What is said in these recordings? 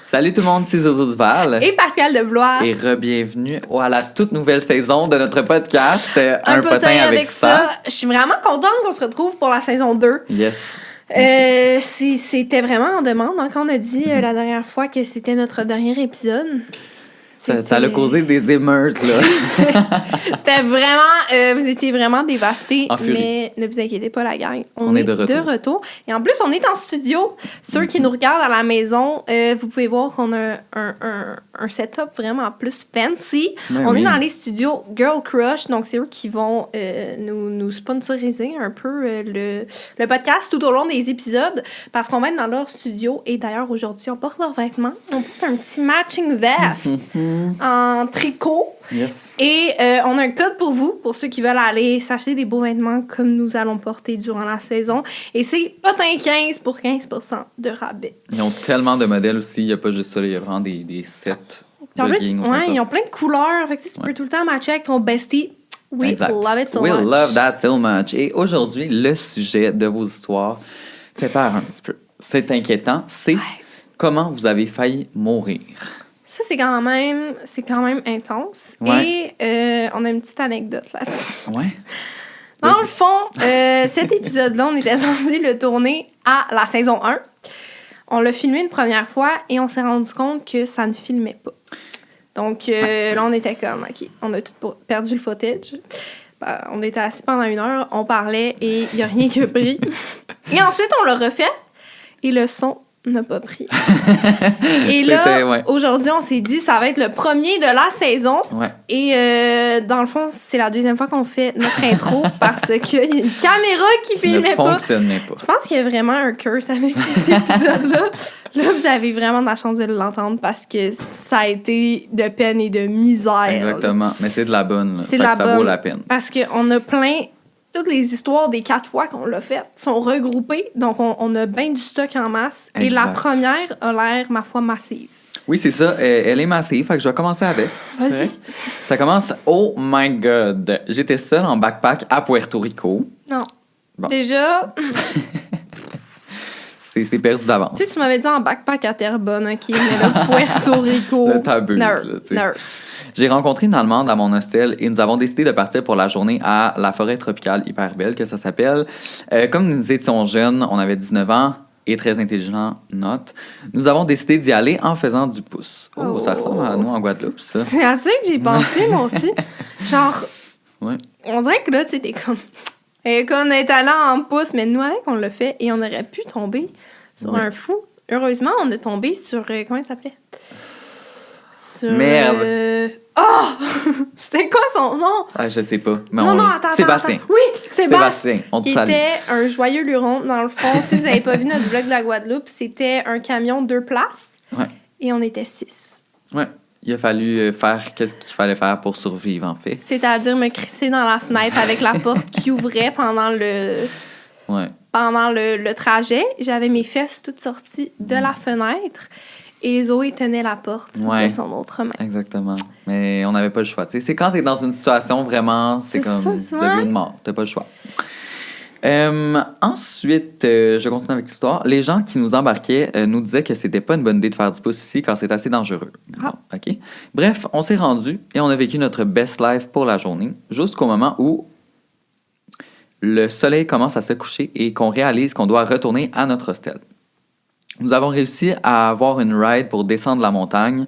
Salut tout le monde, c'est Zozo Duval. Et Pascal Deblois. Et re-bienvenue à la toute nouvelle saison de notre podcast Un potin avec ça. Je suis vraiment contente qu'on se retrouve pour la saison 2. Yes. C'était vraiment en demande hein, quand on a dit la dernière fois que c'était notre dernier épisode. Ça a causé des émeutes, là. C'était vraiment... vous étiez vraiment dévastés, En furie. mais ne vous inquiétez pas, la gang. On est de retour. Et en plus, on est en studio. Ceux qui nous regardent à la maison, vous pouvez voir qu'on a un setup vraiment plus fancy. Ben on oui. est dans les studios Girl Crush, donc c'est eux qui vont nous sponsoriser un peu le podcast tout au long des épisodes, parce qu'on va être dans leur studio. Et d'ailleurs, aujourd'hui, on porte leurs vêtements. On porte un petit matching vest. En tricot. Yes. Et on a un code pour vous, pour ceux qui veulent aller s'acheter des beaux vêtements comme nous allons porter durant la saison. Et c'est potin15 pour 15% de rabais. Ils ont tellement de modèles aussi, il n'y a pas juste ça, il y a vraiment des sets. Puis en plus, jogging, ils ont plein de couleurs. Fait que tu peux tout le temps matcher avec ton bestie. We Exact. love it so We much. love that so much. Et aujourd'hui, le sujet de vos histoires fait peur un petit peu. C'est inquiétant. C'est comment vous avez failli mourir. Ça, c'est quand même intense. Ouais. Et on a une petite anecdote là-dessus. Ouais. Dans le fond, cet épisode-là, on était censé le tourner à la saison 1. On l'a filmé une première fois et on s'est rendu compte que ça ne filmait pas. Donc là, on était comme, OK, on a tout perdu le footage. On était assis pendant 1 heure, on parlait et il n'y a rien qui a pris. Et ensuite, on l'a refait et le son n'a pas pris. Et là, aujourd'hui, on s'est dit, ça va être le premier de la saison. Ouais. Et dans le fond, c'est la deuxième fois qu'on fait notre intro parce qu'il y a une caméra qui filmait pas. Ne fonctionnait pas. Je pense qu'il y a vraiment un curse avec cet épisode-là. Là, vous avez vraiment de la chance de l'entendre parce que ça a été de peine et de misère. Exactement. Là. Mais c'est de la bonne. Là. C'est de la bonne. Ça vaut la peine. Parce qu'on a plein... Toutes les histoires des 4 fois qu'on l'a fait sont regroupées. Donc, on a bien du stock en masse. Exact. Et la première a l'air, ma foi, massive. Oui, c'est ça. Elle est massive. Fait que je vais commencer avec. Vas-y. Vrai? Ça commence... Oh my God! J'étais seule en backpack à Puerto Rico. Non. Bon. Déjà... C'est perdu d'avance. Tu sais, tu m'avais dit en backpack à Terrebonne, OK, mais là, Puerto Rico... Là, t'abuses, là, tu sais. J'ai rencontré une Allemande à mon hostel et nous avons décidé de partir pour la journée à la forêt tropicale hyper belle, que ça s'appelle. Comme nous étions jeunes, on avait 19 ans et très intelligents, note, nous avons décidé d'y aller en faisant du pouce. Oh, ça ressemble à nous en Guadeloupe, ça. C'est à ça que j'ai pensé, moi aussi. Genre, Ouais. on dirait que là, tu sais, t'es comme... qu'on est allé en pouce, mais nous, avec, on l'a fait et on aurait pu tomber sur un fou. Heureusement, on est tombé sur... comment il s'appelait? Sur... Merde! Oh! C'était quoi son nom? Ah, je sais pas. Mais non, attends. Sébastien. Oui, Sébastien, on te qui salue. était un joyeux luron. Dans le fond, si vous n'avez pas vu notre vlog de la Guadeloupe, c'était un camion 2 places. Ouais. Et on était 6. Ouais. Il a fallu faire qu'est-ce qu'il fallait faire pour survivre, en fait. C'est-à-dire me crisser dans la fenêtre avec la porte qui ouvrait pendant le trajet. J'avais mes fesses toutes sorties de la fenêtre. Et Zoé tenait la porte de son autre main. Exactement. Mais on n'avait pas le choix. T'sais, c'est quand t'es dans une situation vraiment, c'est comme de vie ou de mort. T'as pas le choix. Ensuite, je continue avec l'histoire. Les gens qui nous embarquaient nous disaient que c'était pas une bonne idée de faire du pouce ici car c'est assez dangereux. Bon, OK. Bref, on s'est rendu et on a vécu notre best life pour la journée jusqu'au moment où le soleil commence à se coucher et qu'on réalise qu'on doit retourner à notre hostel. Nous avons réussi à avoir une ride pour descendre la montagne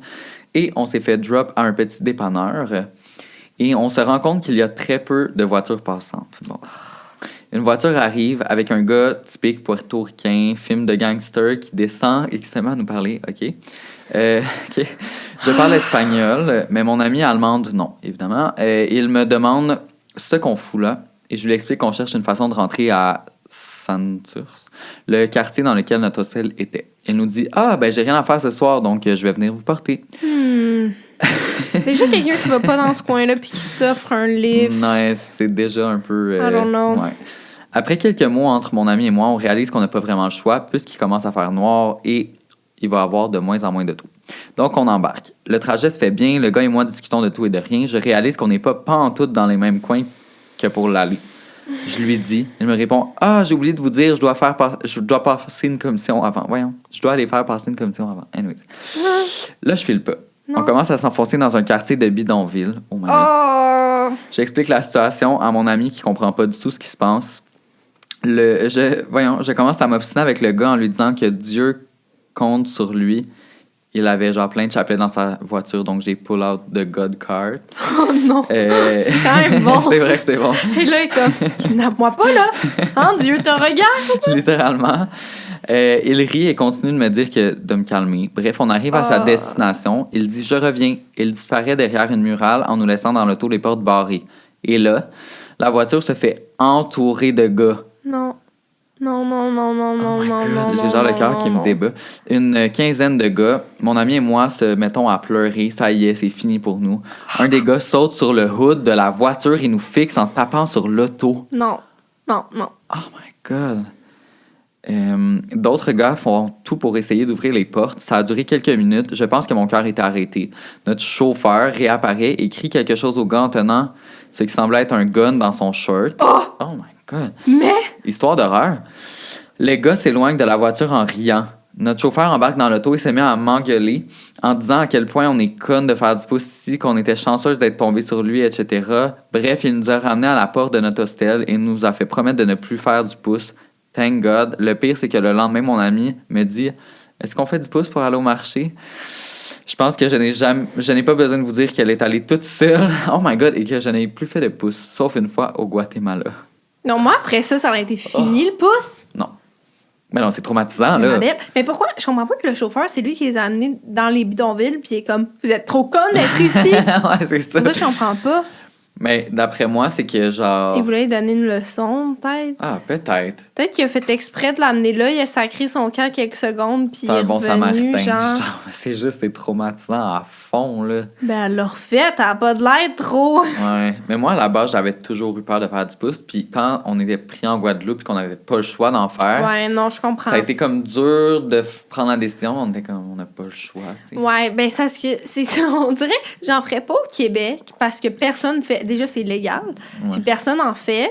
et on s'est fait drop à un petit dépanneur et on se rend compte qu'il y a très peu de voitures passantes. Bon. Une voiture arrive avec un gars typique portoricain, film de gangster qui descend et qui se met à nous parler. OK. OK. Je parle espagnol, mais mon amie allemande, non, évidemment. Il me demande ce qu'on fout là et je lui explique qu'on cherche une façon de rentrer à Santurce, le quartier dans lequel notre hostel était. Il nous dit « Ah, ben j'ai rien à faire ce soir, donc je vais venir vous porter. » Déjà quelqu'un qui va pas dans ce coin-là puis qui t'offre un lift. Non, c'est déjà un peu... I don't know. Ouais. Après quelques mots entre mon ami et moi, on réalise qu'on n'a pas vraiment le choix puisqu'il commence à faire noir et il va y avoir de moins en moins de tout. Donc, on embarque. Le trajet se fait bien. Le gars et moi discutons de tout et de rien. Je réalise qu'on n'est pas en tout dans les mêmes coins que pour l'aller. Je lui dis. Il me répond « Ah, j'ai oublié de vous dire, je dois passer une commission avant. Voyons, je dois aller faire passer une commission avant. » Anyways. Là, je file pas. Non. On commence à s'enfoncer dans un quartier de bidonville. Oh my God. Oh! J'explique la situation à mon ami qui comprend pas du tout ce qui se passe. Je commence à m'obstiner avec le gars en lui disant que Dieu compte sur lui. Il avait genre plein de chapelets dans sa voiture, donc j'ai pull out the God card. Oh non! C'est quand même bon. C'est vrai que c'est bon. Et là, il est comme, kidnappe-moi pas, là! Hein, Dieu te regarde! Littéralement. Il rit et continue de me dire de me calmer. Bref, on arrive à sa destination. Il dit « Je reviens ». Il disparaît derrière une murale en nous laissant dans l'auto les portes barrées. Et là, la voiture se fait entourer de gars. Non. Non, non, non, non, non, non, non. J'ai genre le cœur qui me débat. Une quinzaine de gars. Mon ami et moi se mettons à pleurer. Ça y est, c'est fini pour nous. Un des gars saute sur le hood de la voiture et nous fixe en tapant sur l'auto. Non, non, non. Oh my God. D'autres gars font tout pour essayer d'ouvrir les portes. Ça a duré quelques minutes. Je pense que mon cœur était arrêté. Notre chauffeur réapparaît et crie quelque chose au gars en tenant ce qui semblait être un gun dans son shirt. Oh my God. Mais... Histoire d'horreur. Les gars s'éloignent de la voiture en riant. Notre chauffeur embarque dans l'auto et se met à m'engueuler en disant à quel point on est conne de faire du pouce ici, qu'on était chanceuse d'être tombé sur lui, etc. Bref, il nous a ramenés à la porte de notre hostel et nous a fait promettre de ne plus faire du pouce. Thank God. Le pire, c'est que le lendemain, mon ami me dit « Est-ce qu'on fait du pouce pour aller au marché? » Je pense que je n'ai pas besoin de vous dire qu'elle est allée toute seule. Oh my God! Et que je n'ai plus fait de pouce, sauf une fois au Guatemala. Non, moi, après ça aurait été fini, le pouce. Non. Mais non, c'est traumatisant, là. Mais pourquoi? Je comprends pas que le chauffeur, c'est lui qui les a amenés dans les bidonvilles, puis il est comme, vous êtes trop connes d'être ici. Ouais, c'est ça. Ça, je comprends pas. Mais d'après moi, c'est que genre... Il voulait lui donner une leçon, peut-être. Ah, peut-être. Peut-être qu'il a fait exprès de l'amener là, il a sacré son camp quelques secondes, puis il est un bon revenu, samaritain. genre... C'est juste, c'est traumatisant à fond, là. Ben, elle l'a refait, elle a pas de l'air trop. Ouais. Mais moi, à la base, j'avais toujours eu peur de faire du pouce. Puis quand on était pris en Guadeloupe et qu'on n'avait pas le choix d'en faire... Ouais, non, je comprends. Ça a été comme dur de prendre la décision. On était comme, on n'a pas le choix, tu sais. Ouais, ben c'est ça. On dirait, j'en ferais pas au Québec parce que personne fait... Déjà, c'est illégal. Ouais. Puis personne en fait.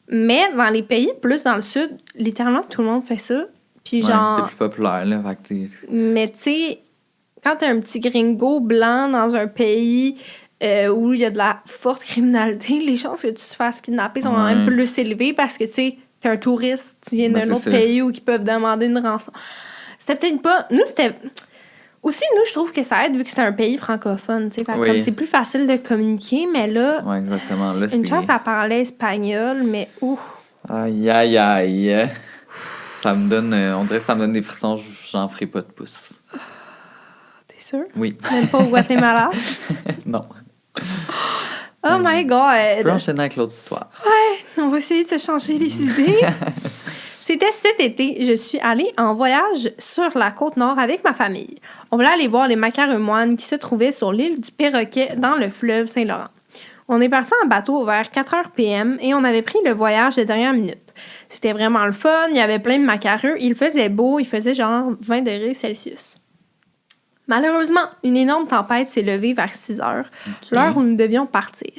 Mais dans les pays plus dans le sud, littéralement, tout le monde fait ça. Puis Ouais, genre... c'est plus populaire, là. Fait que Mais tu sais, quand t'es un petit gringo blanc dans un pays où il y a de la forte criminalité, les chances que tu te fasses kidnapper sont quand même plus élevées parce que, tu sais, t'es un touriste, tu viens d'un autre pays où ils peuvent demander une rançon. C'était peut-être pas... Nous, c'était... Aussi, nous, je trouve que ça aide vu que c'est un pays francophone, tu sais. Oui. Comme c'est plus facile de communiquer, mais là... Ouais, exactement. Là, une chance, ça parlait espagnol, mais ouf. Aïe, aïe, aïe. Ça me donne... on dirait que ça me donne des frissons. J'en ferai pas de pouce. T'es sûr? Oui. Même pas au Guatemala? Non. Oh my God! Tu peux enchaîner avec l'autre histoire. Ouais, on va essayer de se changer les idées. C'était cet été, je suis allée en voyage sur la Côte-Nord avec ma famille. On voulait aller voir les Macaremoines qui se trouvaient sur l'île du Perroquet dans le fleuve Saint-Laurent. On est parti en bateau vers 4h p.m. et on avait pris le voyage de dernière minute. C'était vraiment le fun, il y avait plein de macareux, il faisait beau, il faisait genre 20 degrés Celsius. Malheureusement, une énorme tempête s'est levée vers 6h, l'heure où nous devions partir.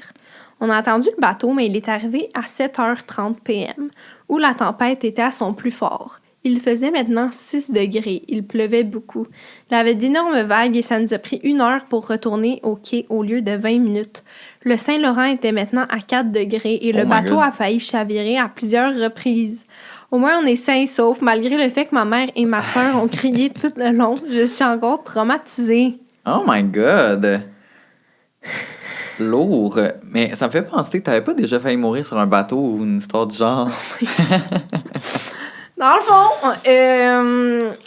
On a attendu le bateau, mais il est arrivé à 7h30 p.m., où la tempête était à son plus fort. Il faisait maintenant 6 degrés. Il pleuvait beaucoup. Il y avait d'énormes vagues et ça nous a pris 1 heure pour retourner au quai au lieu de 20 minutes. Le Saint-Laurent était maintenant à 4 degrés et le bateau a failli chavirer à plusieurs reprises. Au moins, on est sains et saufs, malgré le fait que ma mère et ma sœur ont crié tout le long. Je suis encore traumatisée. Oh my God! Lourd. Mais ça me fait penser que t'avais pas déjà failli mourir sur un bateau ou une histoire du genre? Dans le fond,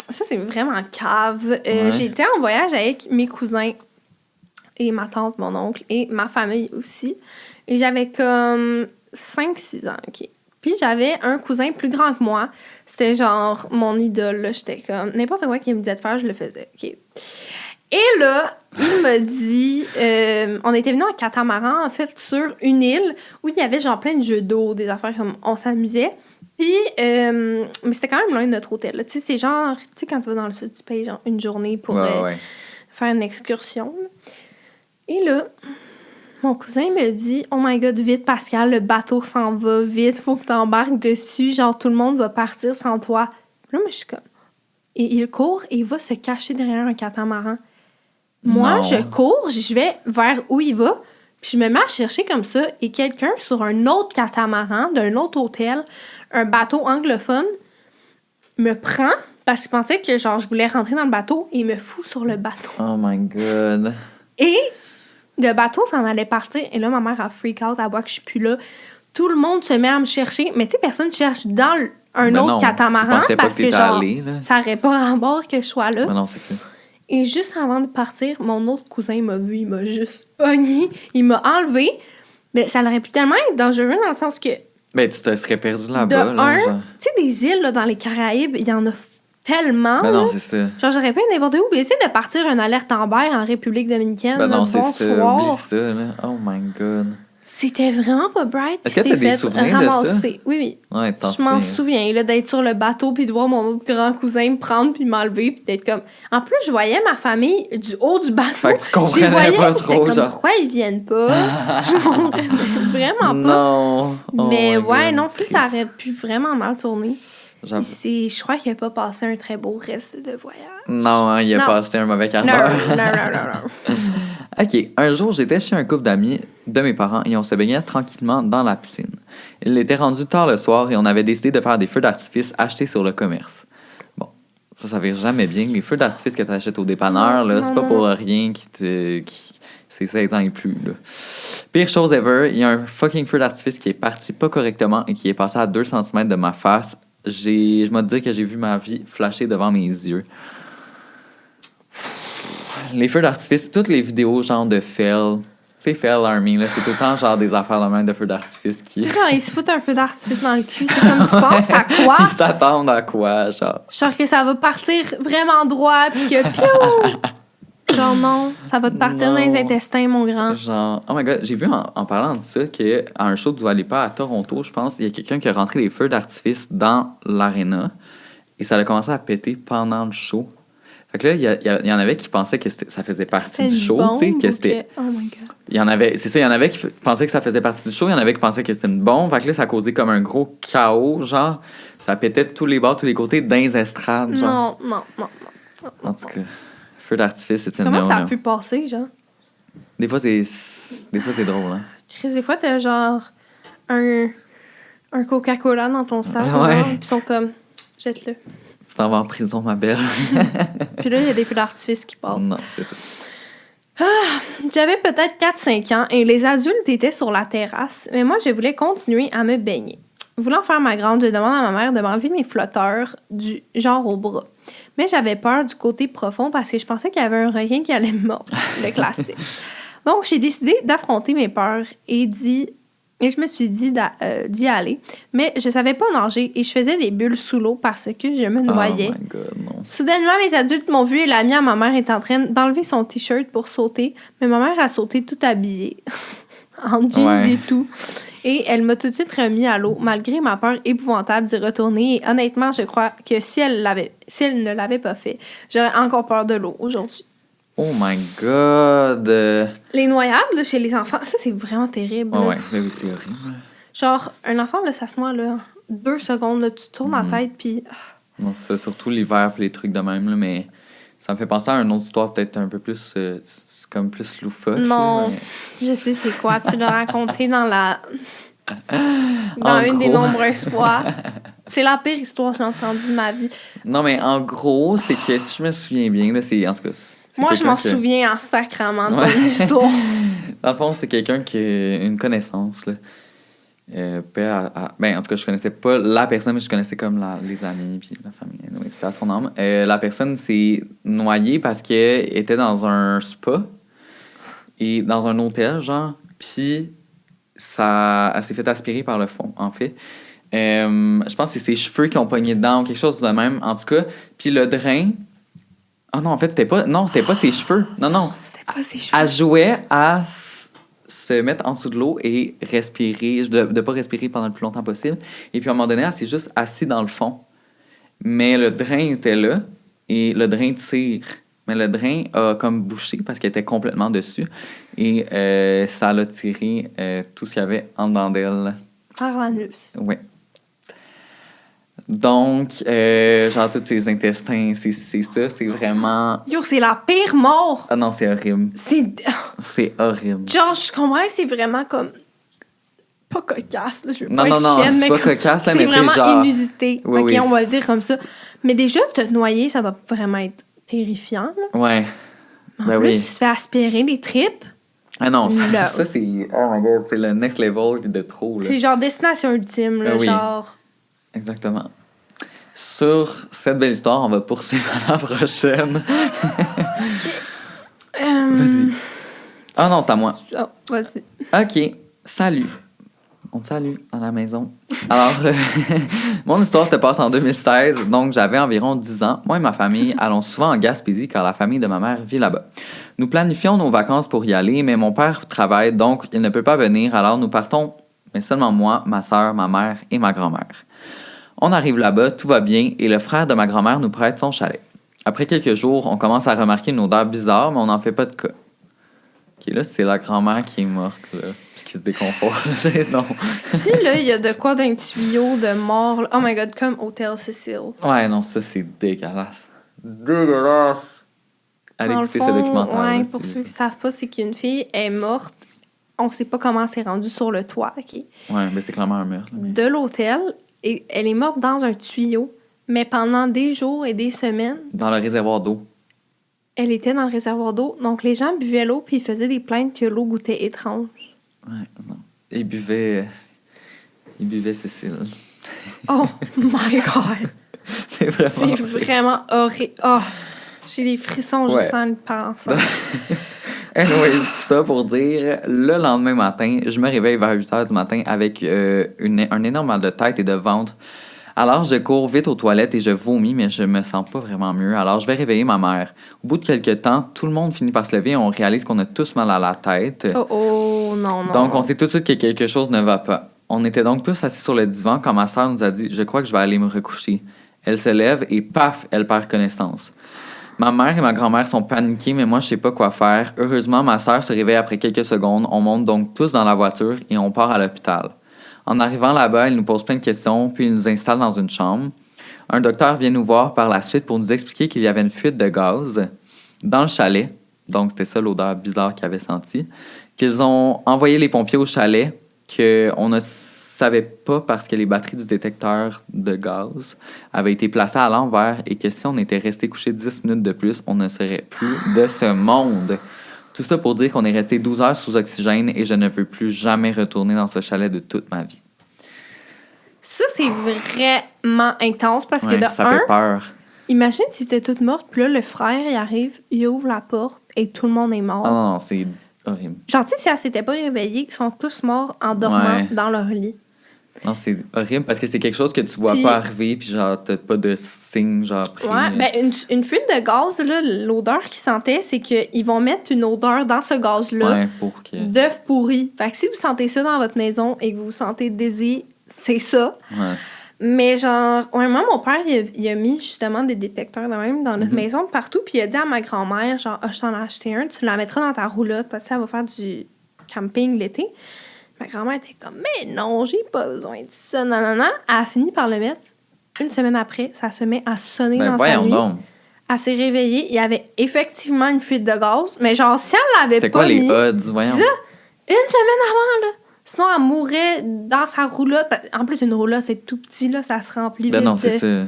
ça, c'est vraiment cave. J'étais en voyage avec mes cousins et ma tante, mon oncle et ma famille aussi. Et j'avais comme 5-6 ans, OK? Puis j'avais un cousin plus grand que moi. C'était genre mon idole, là. J'étais comme... N'importe quoi qu'il me disait de faire, je le faisais, OK? Et là, il m'a dit... on était venus en catamaran, en fait, sur une île où il y avait genre plein de jeux d'eau, des affaires comme on s'amusait. Puis, mais c'était quand même loin de notre hôtel. Tu sais, c'est genre... Tu sais, quand tu vas dans le sud, tu payes genre une journée pour faire une excursion. Là. Et là, Mon cousin me dit « Oh my God, vite Pascal, le bateau s'en va, vite, faut que t'embarques dessus, genre tout le monde va partir sans toi. » Là, moi, je suis comme... Et il court et il va se cacher derrière un catamaran. Moi, Non. je cours, je vais vers où il va, puis je me mets à chercher comme ça, et quelqu'un sur un autre catamaran d'un autre hôtel, un bateau anglophone, me prend parce qu'il pensait que genre je voulais rentrer dans le bateau et il me fout sur le bateau. Oh my God. Et le bateau s'en allait partir, et là, ma mère a freak out, elle voit que je suis plus là. Tout le monde se met à me chercher, mais tu sais, personne cherche dans un autre catamaran parce que genre, allé, là. ça n'aurait pas rapport que je sois là. Mais non, c'est ça. Et juste avant de partir, mon autre cousin m'a vu, il m'a juste pogné, il m'a enlevé. Mais ça aurait pu tellement être dangereux dans le sens que, Ben, tu te serais perdu de là-bas, là. un, Genre. tu sais, des îles là, dans les Caraïbes, il y en a tellement. Ben non, là. c'est ça. Genre, j'aurais pu être n'importe où. Essayer de partir une alerte Amber en République dominicaine. Ben non, là, c'est ça. bonsoir. Oublie ça, là. Oh my God. C'était vraiment pas bright. Est-ce que c'est t'as des fait souvenirs de ça? ramasser. Oui, oui. Ouais, t'en Je m'en souviens. souviens, là, d'être sur le bateau, puis de voir mon autre grand cousin me prendre, puis m'enlever, puis d'être comme... En plus, je voyais ma famille du haut du bateau. Fait que tu J'y comprenais voyais, pas puis j'étais trop, comme, genre. pourquoi ils viennent pas? Je comprenais vraiment pas. Non. Oh Mais my ouais, God, non, si ça Chris. aurait pu vraiment mal tourner. J'avoue. Je crois qu'il a pas passé un très beau reste de voyage. Non, hein, il a Non. passé un mauvais quart Non, d'heure. non. OK. Un jour, j'étais chez un couple d'amis de mes parents et on se baignait tranquillement dans la piscine. Il était rendu tard le soir et on avait décidé de faire des feux d'artifice achetés sur le commerce. Bon, ça vire jamais bien. Les feux d'artifice que tu achètes au dépanneur, là, c'est pas pour rien c'est 16 ans et plus, là. Pire chose ever, il y a un fucking feu d'artifice qui est parti pas correctement et qui est passé à 2 cm de ma face. Je me dis que j'ai vu ma vie flasher devant mes yeux. Les feux d'artifice, toutes les vidéos genre de fail, c'est fail army, là, c'est tout le temps genre des affaires de même de feux d'artifice qui... Tu sais, genre, ils se foutent un feu d'artifice dans le cul. C'est comme, tu penses à quoi? Ils s'attendent à quoi, genre? Genre que ça va partir vraiment droit, puis que piou! Genre non, ça va te partir Non. dans les intestins, mon grand. Genre, oh my God, j'ai vu en parlant de ça qu'à un show de Dua Lipa à Toronto, je pense, il y a quelqu'un qui a rentré les feux d'artifice dans l'aréna et ça a commencé à péter pendant le show. Fait que là, il y en avait qui pensaient que ça faisait partie du show, tu sais, que c'était... Oh my God. Il y en avait, c'est ça, il y en avait qui pensaient que ça faisait partie du show, il y en avait qui pensaient que c'était une bombe. Fait que là, ça causait comme un gros chaos, genre, ça pétait de tous les bords, tous les côtés, dans les estrades, genre. Non. En tout cas, feu d'artifice, c'est une Comment ça a no-no. pu passer, genre? Des fois, c'est drôle, hein. Chris, des fois, t'as genre un Coca-Cola dans ton sac, Ouais. genre, pis ils sont comme, jette-le. Tu t'en vas en prison, ma belle. Puis là, il y a des feux d'artifice qui partent. Non, c'est ça. J'avais peut-être 4-5 ans et les adultes étaient sur la terrasse, mais moi, je voulais continuer à me baigner. Voulant faire ma grande, je demande à ma mère de m'enlever mes flotteurs du genre au bras. Mais j'avais peur du côté profond parce que je pensais qu'il y avait un requin qui allait me mordre, le classique. Donc, j'ai décidé d'affronter mes peurs et je me suis dit d'y aller. Mais je savais pas nager et je faisais des bulles sous l'eau parce que je me noyais. Oh my God, non. Soudainement, les adultes m'ont vu et l'ami à ma mère est en train d'enlever son t-shirt pour sauter. Mais ma mère a sauté tout habillée, en jeans Ouais. et tout. Et elle m'a tout de suite remis à l'eau, malgré ma peur épouvantable d'y retourner. Et honnêtement, je crois que si elle ne l'avait pas fait, j'aurais encore peur de l'eau aujourd'hui. Oh my God. Les noyades, là, chez les enfants, ça, c'est vraiment terrible. Oh là. ouais, mais oui, c'est horrible. Genre, un enfant, là, ça se noie, là, 2 secondes, là, tu tournes la tête, puis... Non, c'est surtout l'hiver pis les trucs de même, là, mais ça me fait penser à une autre histoire peut-être un peu plus... c'est comme plus loufoque. Non. là, mais- Je sais c'est quoi. Tu l'as raconté dans En une des gros. nombreuses fois. C'est la pire histoire que j'ai entendue de ma vie. Non, mais en gros, c'est que si je me souviens bien, là, c'est... En tout cas, c'est Moi, je m'en quelqu'un que- souviens en sacrament de Ouais. ton histoire. Dans le fond, c'est quelqu'un qui a une connaissance, là. Ben, en tout cas, je connaissais pas la personne, mais je connaissais comme les amis puis la famille. Oui, c'était à son âme. La personne s'est noyée parce qu'elle était dans un spa et dans un hôtel, genre, puis elle s'est fait aspirer par le fond, en fait. Je pense que c'est ses cheveux qui ont pogné dedans ou quelque chose de même, en tout cas. Puis le drain... Ah non, en fait, c'était pas ses cheveux. Non. C'était pas ses cheveux. Elle jouait à se mettre en dessous de l'eau et respirer, de pas respirer pendant le plus longtemps possible. Et puis, à un moment donné, elle s'est juste assise dans le fond. Mais le drain était là et le drain tire. Mais le drain a comme bouché parce qu'il était complètement dessus. Et ça l'a tiré tout ce qu'il y avait en dedans d'elle. Par l'anus. Oui. Donc, genre, tous ses intestins, c'est ça, c'est vraiment... Yo, c'est la pire mort! Ah non, c'est horrible. C'est horrible. Genre, je comprends que c'est vraiment comme... Pas cocasse, là, je veux Non, pas non, être non, chienne, c'est mais pas comme- cocasse, là, c'est mais vraiment c'est genre... inusité. Oui, OK, oui, on va le dire comme ça. Mais déjà, te noyer, ça doit vraiment être terrifiant, là. Ouais. En Ben plus, oui. tu te fais aspirer les tripes. Ah non, Là. ça c'est... Oh my God, c'est le next level de trop, là. C'est genre destination ultime, là, Ah oui. genre... Exactement. Sur cette belle histoire, on va poursuivre à la prochaine. Vas-y. Ah non, c'est à moi. Oh, vas-y. OK. Salut. On te salue à la maison. Alors, mon histoire se passe en 2016, donc j'avais environ 10 ans. Moi et ma famille allons souvent en Gaspésie car la famille de ma mère vit là-bas. Nous planifions nos vacances pour y aller, mais mon père travaille, donc il ne peut pas venir, alors nous partons, mais seulement moi, ma soeur, ma mère et ma grand-mère. On arrive là-bas, tout va bien, et le frère de ma grand-mère nous prête son chalet. Après quelques jours, on commence à remarquer une odeur bizarre, mais on n'en fait pas de cas. OK, là, c'est la grand-mère qui est morte, là, puis qui se décompose. Non. Si, là, il y a de quoi d'un tuyau de mort, là. Oh my God, comme Hôtel Cécile. Ouais, non, ça, c'est dégueulasse. Dégueulasse! Allez Dans le écouter fond, ce documentaire. ouais, là, pour c'est- ceux qui ne savent pas, c'est qu'une fille est morte. On sait pas comment elle s'est rendue sur le toit, OK? Ouais, mais c'est clairement un meurtre. là, mais- De l'hôtel. Et elle est morte dans un tuyau. Mais pendant des jours et des semaines, Dans le réservoir d'eau. elle était dans le réservoir d'eau. Donc, les gens buvaient l'eau puis ils faisaient des plaintes que l'eau goûtait étrange. Ouais, non. Il buvait Cécile. Oh my God! C'est vraiment... C'est vraiment horrible. Oh, j'ai des frissons Ouais. juste en le pensant. Anyway, tout ça pour dire, le lendemain matin, je me réveille vers 8 h du matin avec un énorme mal de tête et de ventre. Alors, je cours vite aux toilettes et je vomis, mais je me sens pas vraiment mieux. Alors, je vais réveiller ma mère. Au bout de quelques temps, tout le monde finit par se lever et on réalise qu'on a tous mal à la tête. Oh, non, non. Donc, on sait tout de suite que quelque chose ne va pas. On était donc tous assis sur le divan quand ma sœur nous a dit « Je crois que je vais aller me recoucher ». Elle se lève et paf, elle perd connaissance. Ma mère et ma grand-mère sont paniquées, mais moi, je sais pas quoi faire. Heureusement, ma sœur se réveille après quelques secondes. On monte donc tous dans la voiture et on part à l'hôpital. En arrivant là-bas, elle nous pose plein de questions, puis il nous installe dans une chambre. Un docteur vient nous voir par la suite pour nous expliquer qu'il y avait une fuite de gaz dans le chalet. Donc, c'était ça l'odeur bizarre qu'ils avaient sentie. Qu'ils ont envoyé les pompiers au chalet, qu'on ne savait pas parce que les batteries du détecteur de gaz avaient été placées à l'envers et que si on était resté couché 10 minutes de plus, on ne serait plus de ce monde. Tout ça pour dire qu'on est resté 12 heures sous oxygène et je ne veux plus jamais retourner dans ce chalet de toute ma vie. Ça, c'est vraiment intense parce que Ouais, de ça un, fait peur. imagine si t'es toute morte, puis là, le frère, il arrive, il ouvre la porte et tout le monde est mort. Ah non, non, c'est horrible. Genre, tu sais, si elle s'était pas réveillée, ils sont tous morts en dormant Ouais. dans leur lit. Non, c'est horrible parce que c'est quelque chose que tu vois Puis- pas arriver puis genre t'as pas de signe genre pris. Ouais, ben une fuite de gaz, là, l'odeur qu'ils sentaient, c'est qu'ils vont mettre une odeur dans ce gaz-là Ouais, pour que... d'œuf pourri. Fait que si vous sentez ça dans votre maison et que vous vous sentez désir, c'est ça. Ouais. Mais genre, ouais, moi, mon père, il a mis justement des détecteurs de même dans notre maison partout. Puis il a dit à ma grand-mère, genre, ah, je t'en ai acheté un, tu la mettras dans ta roulotte parce qu'elle va faire du camping l'été. Ma grand-mère était comme, mais non, j'ai pas besoin de ça, nanana. Elle a fini par le mettre. Une semaine après, ça se met à sonner Ben dans sa voyons nuit. donc. Elle s'est réveillée, il y avait effectivement une fuite de gaz. Mais genre, si elle l'avait C'était pas quoi les mis, odds? Voyons. ça, une semaine avant, là. Sinon, elle mourrait dans sa roulotte. En plus, une roulotte, c'est tout petit, là, ça se remplit Ben vite. non, c'est ça.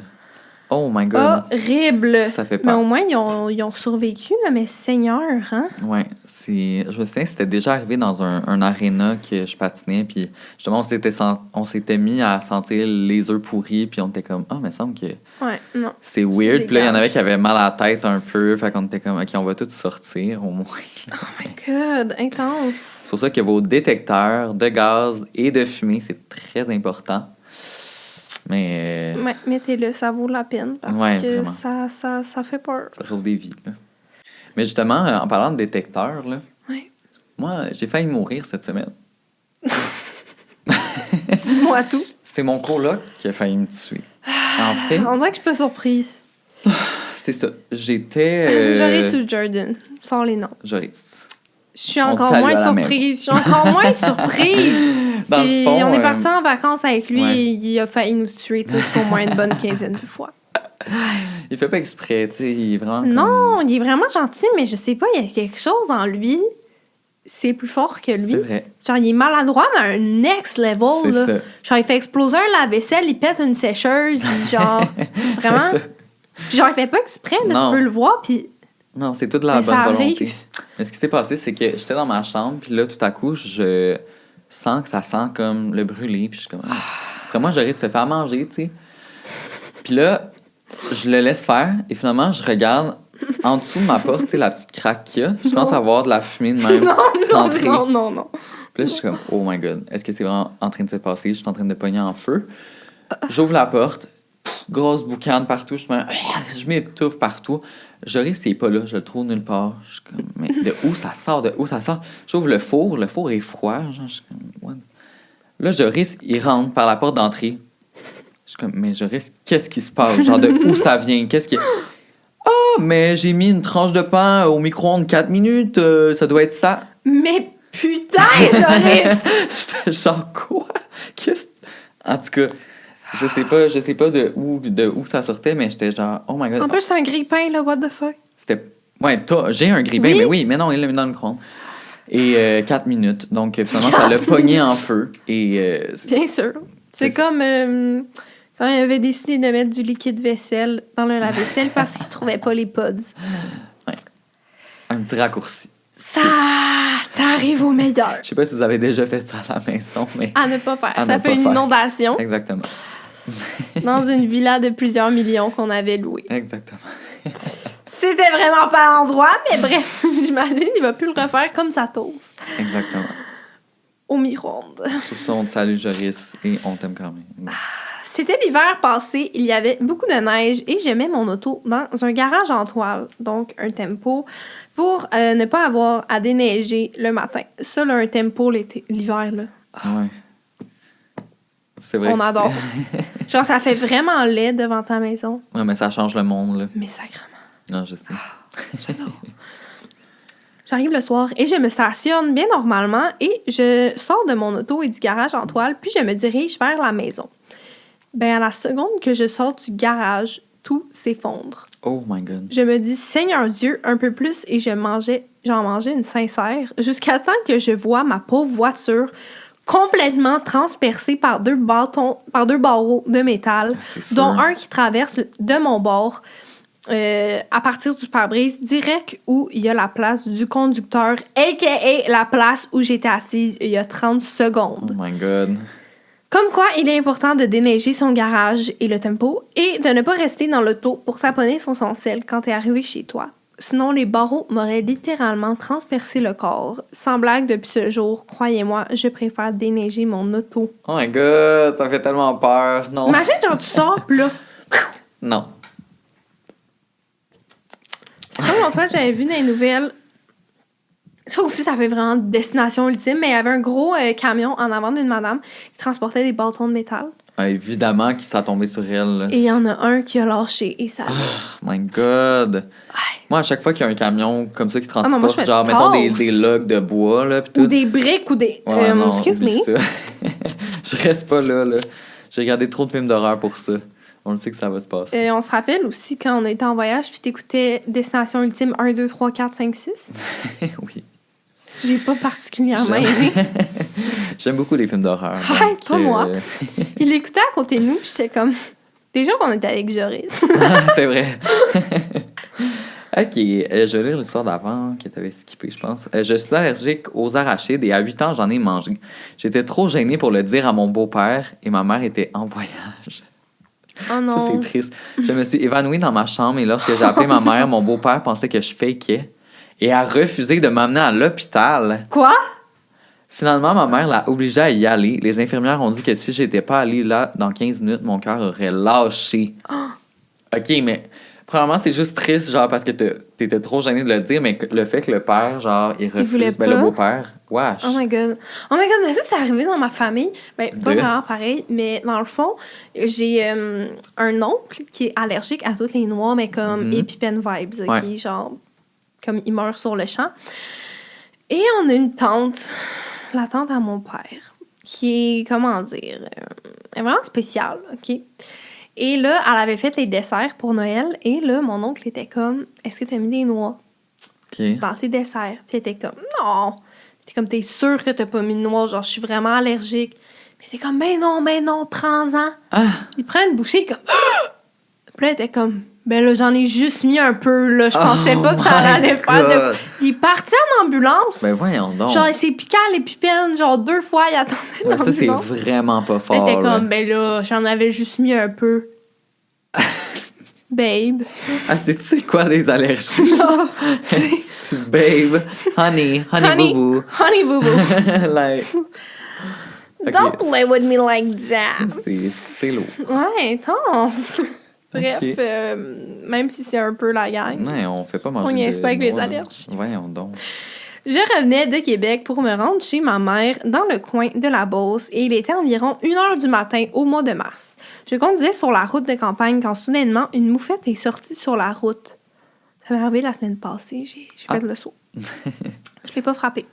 Oh my god. Horrible. Ça fait Mais peur. au moins, ils ont survécu, là, mais Seigneur, hein? Ouais, c'est... Je me souviens que c'était déjà arrivé dans un aréna que je patinais, puis justement, on s'était mis à sentir les œufs pourris, puis on était comme, ah, mais il me semble que Ouais, non. c'est weird. Puis là, il y en dégage. avait qui avaient mal à la tête un peu, fait qu'on était comme, ok, on va tous sortir, au moins. Oh my God, intense. C'est pour ça que vos détecteurs de gaz et de fumée, c'est très important. Mais Ouais, mettez-le, ça vaut la peine parce Ouais, que vraiment. ça fait peur. ça sauve des vies. Là. Mais justement, en parlant de détecteurs, là, Ouais. moi, j'ai failli mourir cette semaine. Dis-moi tout. C'est mon coloc qui a failli me tuer. En fait, On dirait que je suis pas surpris. c'est ça. J'étais... Joris ou Jordan? Sors les noms. Joris. Je suis On te encore salue moins à la surprise. Je suis encore moins surprise. Dans le fond, on est partis en vacances avec lui ouais. et il a failli nous tuer tous au moins une bonne quinzaine de fois. Il fait pas exprès, tu sais, il est vraiment comme... Non, il est vraiment gentil, mais je sais pas, il y a quelque chose en lui. C'est plus fort que lui. C'est vrai. Genre, il est maladroit, mais à un next level. C'est Là. ça. Genre, il fait exploser un lave-vaisselle, il pète une sécheuse, genre, vraiment. C'est ça. Puis genre, il fait pas exprès, là, Non. tu peux le voir, puis Non, c'est toute la Mais bonne ça volonté. arrive. Mais ce qui s'est passé, c'est que j'étais dans ma chambre, puis là, tout à coup, je sens que ça sent comme le brûlé, puis je suis comme... Ah. Après moi, Joris se fait manger, tu sais. Puis là, je le laisse faire, et finalement, je regarde en dessous de ma porte, tu sais, la petite craque qu'il y a. Je commence à voir de la fumée de même rentrer. non. Puis là, je suis comme, oh my god, est-ce que c'est vraiment en train de se passer? Je suis en train de pogner en feu. J'ouvre la porte, grosse boucane partout, je m'étouffe partout. Joris, il est pas là, je le trouve nulle part. Je suis comme, mais de où ça sort? J'ouvre le four est froid. Genre, je suis comme, what? Là, Joris, il rentre par la porte d'entrée. Je suis comme, mais Joris, qu'est-ce qui se passe? Genre, de où ça vient? Qu'est-ce qui... Ah, mais j'ai mis une tranche de pain au micro-ondes 4 minutes, ça doit être ça. Mais putain, Joris! J'étais genre, quoi? Qu'est-ce... En tout cas, je sais pas de où ça sortait, mais j'étais genre, oh my god. En plus, c'est un grille-pain, là, what the fuck? C'était... Ouais, j'ai un grille-pain, Oui? mais oui, mais non, il l'a mis dans le micro-ondes. Et 4 minutes. Donc, finalement, ça l'a pogné en feu. Et... Bien sûr. C'est comme quand il avait décidé de mettre du liquide vaisselle dans le lave-vaisselle parce qu'il trouvait pas les pods. Ouais. Un petit raccourci. Ça arrive au meilleur. Je sais pas si vous avez déjà fait ça à la maison, mais... À ne pas faire. À Ça ne fait pas une faire. inondation Exactement. dans une villa de plusieurs millions qu'on avait louée. Exactement. C'était vraiment pas l'endroit, mais bref, j'imagine il va plus le refaire comme ça toast Exactement. au micro-ondes. Sur ça, on te salue, Joris, et on t'aime quand même. C'était l'hiver passé, il y avait beaucoup de neige et je mets mon auto dans un garage en toile, donc un tempo, pour ne pas avoir à déneiger le matin. Ça, là, un tempo l'hiver, là. Ouais. C'est vrai. On adore. Genre, ça fait vraiment laid devant ta maison, Ouais, mais ça change le monde, là. mais sacrément. Non, je sais. J'adore. J'arrive le soir et je me stationne bien normalement et je sors de mon auto et du garage en toile, puis je me dirige vers la maison. Ben, à la seconde que je sors du garage, tout s'effondre. Oh my god. Je me dis, Seigneur Dieu, un peu plus, et j'en mangeais une sincère, jusqu'à temps que je vois ma pauvre voiture complètement transpercée par deux barreaux de métal, C'est sûr. dont un qui traverse de mon bord à partir du pare-brise, direct où il y a la place du conducteur, a.k.a. la place où j'étais assise il y a 30 secondes. Oh my god. Comme quoi, il est important de déneiger son garage et le tempo et de ne pas rester dans l'auto pour taponner sur son sel quand t'es arrivé chez toi. Sinon, les barreaux m'auraient littéralement transpercé le corps. Sans blague, depuis ce jour, croyez-moi, je préfère déneiger mon auto. Oh my god, ça fait tellement peur. Non. Imagine, genre, tu sors, pis là... Non. C'est comme l'autre fois, j'avais vu dans les nouvelles... Ça aussi, ça fait vraiment destination ultime, mais il y avait un gros camion en avant d'une madame qui transportait des bâtons de métal. Ah, évidemment qu'il s'est tombé sur elle. Là. Et il y en a un qui a lâché et ça... Oh my god. Ouais. Moi, à chaque fois qu'il y a un camion comme ça qui non, moi, transporte, je me genre, mettons tasse. des logs de bois, là, pis tout. Ou des briques ou des... Ouais, non, excuse oublie me. ça. Je reste pas là. J'ai regardé trop de films d'horreur pour ça. On le sait que ça va se passer. On se rappelle aussi quand on était en voyage puis t'écoutais Destination Ultime 1, 2, 3, 4, 5, 6. Oui. J'ai pas particulièrement J'aime. aimé. J'aime beaucoup les films d'horreur. Ah, donc, pas moi. Il l'écoutait à côté de nous puis j'étais comme... Déjà qu'on était avec Joris. C'est vrai. OK, je vais lire l'histoire d'avant que tu avais skippé, je pense. Je suis allergique aux arachides et à 8 ans, j'en ai mangé. J'étais trop gênée pour le dire à mon beau-père et ma mère était en voyage. Oh non. Ça, c'est triste. Je me suis évanouie dans ma chambre et lorsque j'ai appelé ma mère, mon beau-père pensait que je fakeais et a refusé de m'amener à l'hôpital. Quoi? Finalement, ma mère l'a obligée à y aller. Les infirmières ont dit que si j'étais pas allée là dans 15 minutes, mon cœur aurait lâché. OK, mais Premièrement, c'est juste triste, genre, parce que t'étais trop gêné de le dire, mais le fait que le père, genre, il refuse. voulait Ben, le pas. beau-père, wesh. Oh my god. Oh my god, mais ça, c'est arrivé dans ma famille. Ben, pas De? vraiment pareil, mais dans le fond, j'ai un oncle qui est allergique à toutes les noix, mais comme EpiPen vibes, OK? Ouais. Genre, comme il meurt sur le champ. Et on a une tante, la tante à mon père, qui est, comment dire, elle est vraiment spéciale, OK? Et là, elle avait fait les desserts pour Noël, et là, mon oncle était comme, est-ce que tu as mis des noix OK. dans tes desserts? Puis elle était comme, non! T'es comme, t'es sûr que t'as pas mis de noix, genre, je suis vraiment allergique. Puis elle était comme, ben non, prends-en. Ah! Il prend une bouchée, comme, puis là, elle était comme, ben là, j'en ai juste mis un peu, là, je pensais pas que ça allait faire de... God. Puis il est parti en ambulance. Ben, voyons donc. Genre, il s'est piqué à l'épipène, genre 2 fois, il attendait Ouais, ça, c'est l'ambulance. vraiment pas Puis elle fort. était là. comme, ben là, j'en avais juste mis un peu. Babe. Ah, tu sais quoi, les allergies? Genre, Babe, honey boo-boo. honey boo boo. Like, ok. Don't play with me like that. c'est lourd. Ouais, intense. Bref, Ok. même si c'est un peu la gang. Non, on fait pas manger On niaise de pas avec les noix. allergies. Voyons donc. Je revenais de Québec pour me rendre chez ma mère dans le coin de la Beauce et il était environ 1h du matin au mois de mars. Je conduisais sur la route de campagne quand soudainement une moufette est sortie sur la route. Ça m'est arrivé la semaine passée, j'ai fait le saut. Je l'ai pas frappé.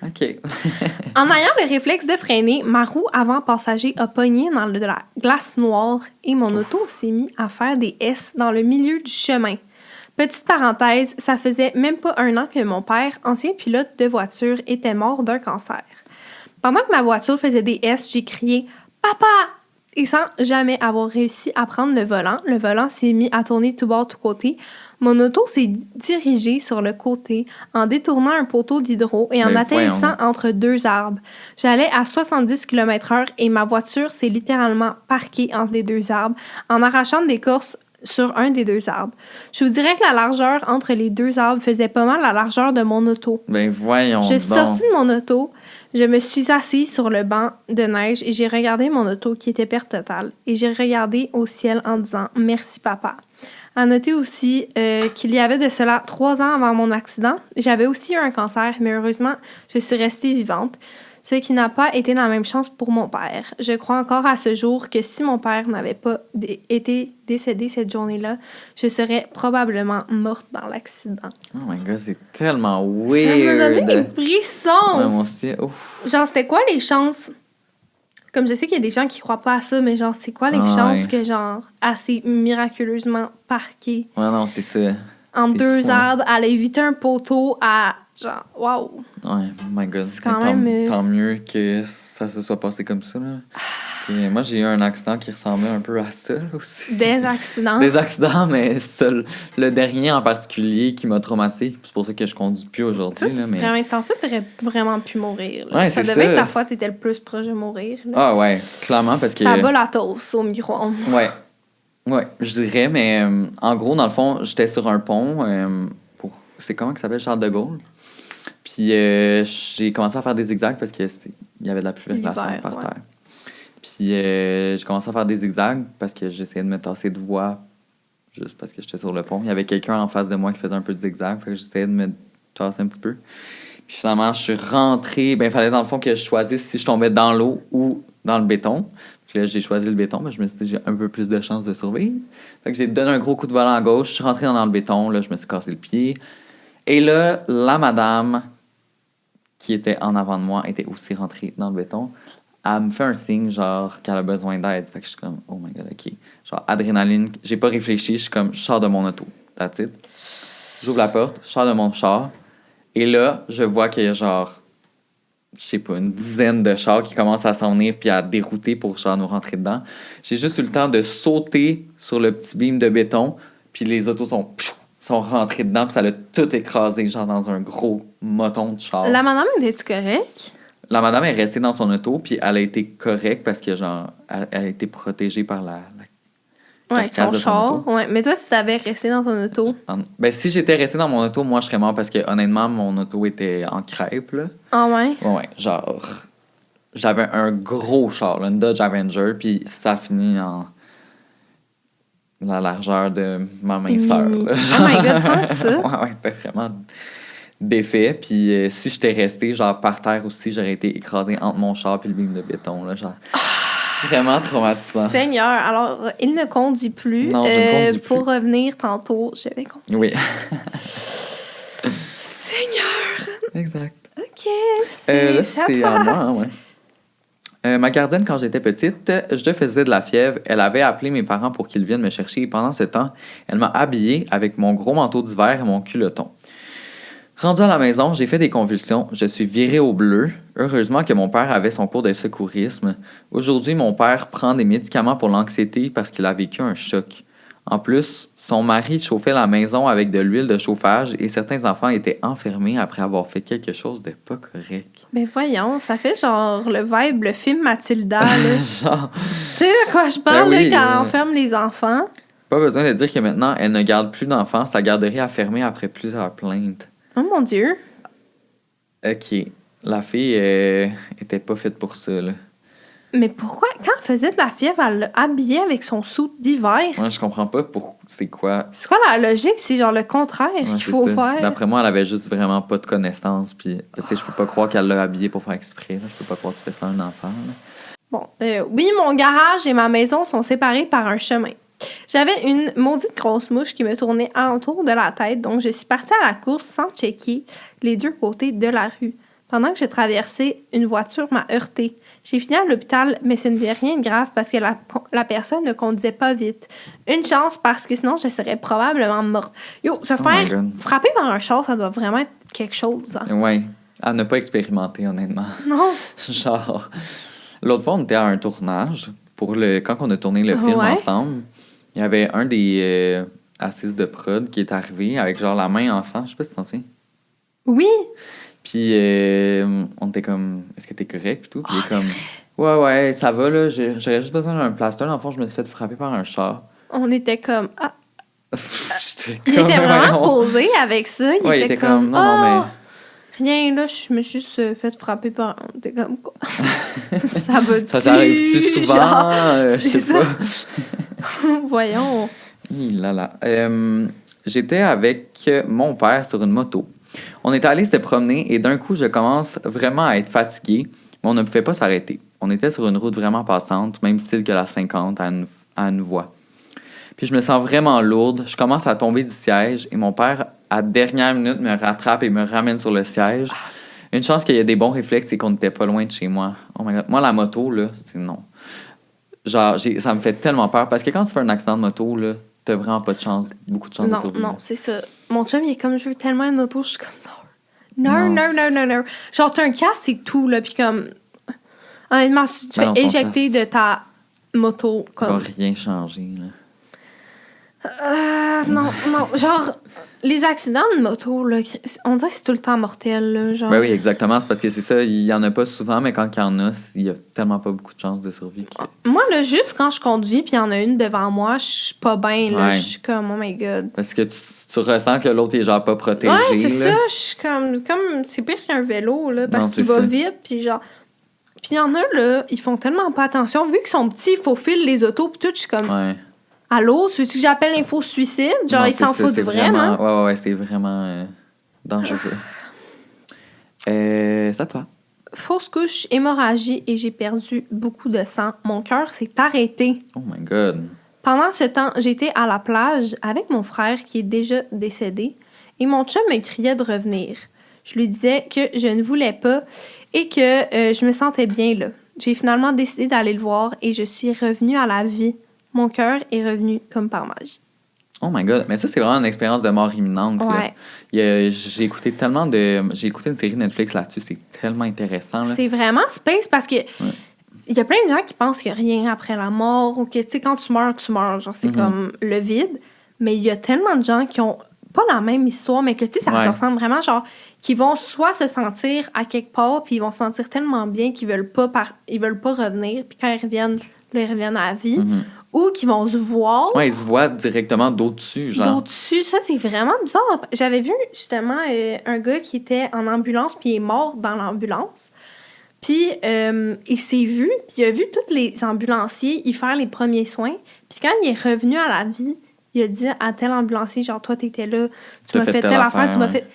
OK. En ayant le réflexe de freiner, ma roue avant passager a pogné dans de la glace noire et mon auto s'est mis à faire des S dans le milieu du chemin. Petite parenthèse, ça faisait même pas 1 an que mon père, ancien pilote de voiture, était mort d'un cancer. Pendant que ma voiture faisait des S, j'ai crié « Papa! » Et sans jamais avoir réussi à prendre le volant s'est mis à tourner tout bord, tout côté. Mon auto s'est dirigée sur le côté en détournant un poteau d'hydro et en Ben, atterrissant voyons. entre 2 arbres. J'allais à 70 km/h et ma voiture s'est littéralement parquée entre les 2 arbres en arrachant de l'écorce sur un des 2 arbres. Je vous dirais que la largeur entre les 2 arbres faisait pas mal la largeur de mon auto. Ben, voyons Je suis donc. sortie de mon auto, je me suis assise sur le banc de neige et j'ai regardé mon auto qui était perte totale. Et j'ai regardé au ciel en disant « Merci, papa ». À noter aussi qu'il y avait de cela 3 ans avant mon accident. J'avais aussi eu un cancer, mais heureusement, je suis restée vivante. Ce qui n'a pas été la même chance pour mon père. Je crois encore à ce jour que si mon père n'avait pas été décédé cette journée-là, je serais probablement morte dans l'accident. Oh my God, c'est tellement Ça weird. m'a donné des frissons! Ouais, mon style, ouf. Genre, c'était quoi les chances? Comme je sais qu'il y a des gens qui croient pas à ça, mais genre, c'est quoi les chances que, genre, assez miraculeusement parqué Ouais, non, c'est ça. entre C'est 2 fou, hein. arbres, à éviter un poteau, à genre, waouh! Ouais, oh my God. C'est quand Mais même, tant mieux que ça se soit passé comme ça, là. Parce que moi, j'ai eu un accident qui ressemblait un peu à ça, là, aussi. Des accidents. Des accidents, mais le dernier en particulier qui m'a traumatisé. C'est pour ça que je conduis plus Ça, aujourd'hui, c'est là, mais... vraiment intense. Ça, t'aurais vraiment pu mourir. Là. Ouais, ça c'est devait ça. être la fois que t'étais le plus proche de mourir. Là. Ah ouais, clairement, parce que... Ça bat la toast au micro-ondes. Ouais. Ouais, je dirais, mais en gros, dans le fond, j'étais sur un pont c'est comment que ça s'appelle? Charles de Gaulle. Puis j'ai commencé à faire des zigzags parce qu'il y avait de la pulvérisation L'hiver, par ouais. terre. Puis j'ai commencé à faire des zigzags parce que j'essayais de me tasser de voie juste parce que j'étais sur le pont. Il y avait quelqu'un en face de moi qui faisait un peu de zigzag, fait que j'essayais de me tasser un petit peu. Puis finalement, je suis rentré. Ben, il fallait dans le fond que je choisisse si je tombais dans l'eau ou dans le béton. Puis là, j'ai choisi le béton, mais je me suis dit j'ai un peu plus de chances de survivre. Fait que j'ai donné un gros coup de volant à gauche, je suis rentré dans le béton, là, je me suis cassé le pied. Et là, la madame qui était en avant de moi était aussi rentrée dans le béton. Elle me fait un signe, genre, qu'elle a besoin d'aide. Fait que je suis comme, oh my God, OK. Genre, adrénaline, j'ai pas réfléchi, je suis comme, je sors de mon auto. That's it. J'ouvre la porte, je sors de mon char. Et là, je vois qu'il y a genre, je sais pas, une dizaine de chars qui commencent à s'en venir puis à dérouter pour genre nous rentrer dedans. J'ai juste eu le temps de sauter sur le petit beam de béton, puis les autos sont rentrées dedans, puis ça l'a tout écrasé, genre dans un gros moton de char. La madame, était-tu correcte? La madame est restée dans son auto, puis elle a été correcte parce que genre, elle a été protégée par la Ouais, carcasse son de son char. auto. Ouais. Mais toi, si t'avais resté dans ton auto. Ben, si j'étais resté dans mon auto, moi, je serais mort parce que, honnêtement, mon auto était en crêpe, là. Ah ouais? Ouais, genre, j'avais un gros char, là, une Dodge Avenger, puis ça a fini en la largeur de ma minceur. Mini. Là, Oh my God, tant que ça. ouais, c'était vraiment d'effet. Puis si j'étais restée, genre, par terre aussi, j'aurais été écrasée entre mon char et le beam de béton, là, genre. Vraiment traumatisant. Seigneur, alors, il ne conduit plus. Non, je ne conduis plus. Pour revenir tantôt, je vais conduire. Oui, Seigneur! exact. OK, Là, c'est à c'est toi. à moi, hein, ouais. Ma gardienne, quand j'étais petite, je faisais de la fièvre. Elle avait appelé mes parents pour qu'ils viennent me chercher. Et pendant ce temps, elle m'a habillée avec mon gros manteau d'hiver et mon culotton. Rendu à la maison, j'ai fait des convulsions. Je suis virée au bleu. Heureusement que mon père avait son cours de secourisme. Aujourd'hui, mon père prend des médicaments pour l'anxiété parce qu'il a vécu un choc. En plus, son mari chauffait la maison avec de l'huile de chauffage et certains enfants étaient enfermés après avoir fait quelque chose de pas correct. Mais voyons, ça fait genre le vibe, le film Mathilda, là. Genre, Tu sais de quoi je parle, Ben oui, là, quand on enferme les enfants? pas besoin de dire que maintenant, elle ne garde plus d'enfants. Sa garderie a fermé après plusieurs plaintes. Oh mon Dieu. OK. La fille était pas faite pour ça, là. Mais pourquoi, quand elle faisait de la fièvre, elle l'a habillée avec son soute d'hiver? Moi, je comprends pas c'est quoi. C'est quoi la logique? C'est genre le contraire Ouais, qu'il c'est faut ça. faire. D'après moi, elle avait juste vraiment pas de connaissances. Puis, tu sais, je peux pas croire qu'elle l'a habillé pour faire exprès. Là. Je peux pas croire que tu fais ça à un enfant. Là. Bon, oui, mon garage et ma maison sont séparés par un chemin. J'avais une maudite grosse mouche qui me tournait alentour de la tête, donc je suis partie à la course sans checker les deux côtés de la rue. Pendant que je traversais, une voiture m'a heurtée. J'ai fini à l'hôpital, mais ce n'était rien de grave parce que la personne ne conduisait pas vite. Une chance parce que sinon, je serais probablement morte. Yo, se Oh my faire God. frapper par un char, ça doit vraiment être quelque chose. Hein? Ouais. À ne pas expérimenter, honnêtement. Non. Genre, l'autre fois, on était à un tournage quand on a tourné le film Ouais. ensemble. Il y avait un des assises de prod qui est arrivé avec genre la main en sang. Je sais pas si t'en souviens. Oui. Puis on était comme, est-ce que t'es correct? Puis tout. Puis il est c'est comme, ouais, ça va, là. J'aurais juste besoin d'un plaster. Dans le fond, je me suis fait frapper par un char. On était comme... Ah. J'étais Il comme, était vraiment voyons. posé avec ça. Il Ouais, était comme... non, Ah! mais. Rien, là, je me suis juste fait frapper par... T'es comme quoi? Ça va-tu? Ça t'arrive-tu souvent? Genre, Je c'est sais ça. pas. Voyons. Là, là. J'étais avec mon père sur une moto. On était allé se promener et d'un coup, je commence vraiment à être fatigué, mais on ne pouvait pas s'arrêter. On était sur une route vraiment passante, même style que la 50 à une voie. Puis je me sens vraiment lourde. Je commence à tomber du siège et mon père, à dernière minute, me rattrape et me ramène sur le siège. Une chance qu'il y ait des bons réflexes et qu'on n'était pas loin de chez moi. Oh my God. Moi, la moto, là, c'est non. Genre, ça me fait tellement peur parce que quand tu fais un accident de moto, là, t'as vraiment pas de chance, beaucoup de chance de Non, survivre. non, c'est ça. Mon chum, il est comme, je veux tellement une auto. Je suis comme, non. Genre, t'as un casque, c'est tout, là. Puis comme, honnêtement, si tu Ben non, fais ton éjecter casque, de ta moto, ça va comme... rien changer, là. Non. Genre, les accidents de moto, là, on dirait que c'est tout le temps mortel, là. Genre... Ben oui, exactement. C'est parce que c'est ça, il y en a pas souvent, mais quand il y en a, il y a tellement pas beaucoup de chances de survie. Moi, là, juste quand je conduis puis il y en a une devant moi, je suis pas bien, là. Ouais. Je suis comme, oh my God. Parce que tu ressens que l'autre est genre pas protégé. Ouais, c'est là. ça. Je suis comme c'est pire qu'un vélo, là, parce Non, qu'il c'est va ça. vite, puis genre... Puis il y en a, là, ils font tellement pas attention. Vu qu'ils sont petits, ils faufilent les autos, puis tout, je suis comme... Ouais. Allô, tu veux que j'appelle l'info-suicide? Genre, Non, ils c'est s'en ça, foutent c'est vraiment. Ouais, c'est vraiment dangereux. C'est à toi. Fausse couche, hémorragie, et j'ai perdu beaucoup de sang. Mon cœur s'est arrêté. Oh my God. Pendant ce temps, j'étais à la plage avec mon frère qui est déjà décédé et mon chum me criait de revenir. Je lui disais que je ne voulais pas et que je me sentais bien là. J'ai finalement décidé d'aller le voir et je suis revenue à la vie. Mon cœur est revenu comme par magie. Oh my God. Mais ça, c'est vraiment une expérience de mort imminente. Ouais. Là. J'ai écouté J'ai écouté une série Netflix là-dessus. C'est tellement intéressant. Là. C'est vraiment space parce que il y a plein de gens qui pensent qu'il n'y a rien après la mort ou que, tu sais, quand tu meurs, tu meurs. Genre, c'est comme le vide. Mais il y a tellement de gens qui ont pas la même histoire, mais que, tu sais, ça se ressemble vraiment, genre, qui vont soit se sentir à quelque part, puis ils vont se sentir tellement bien qu'ils veulent pas revenir, puis quand ils reviennent, là, ils reviennent à la vie. Ou qui vont se voir. Ouais, ils se voient directement d'au-dessus, genre. D'au-dessus, ça, c'est vraiment bizarre. J'avais vu, justement, un gars qui était en ambulance, puis il est mort dans l'ambulance. Puis il s'est vu, puis il a vu tous les ambulanciers y faire les premiers soins. Puis quand il est revenu à la vie, il a dit à tel ambulancier, genre, toi, t'étais là, tu m'as fait telle affaire, tu m'as fait...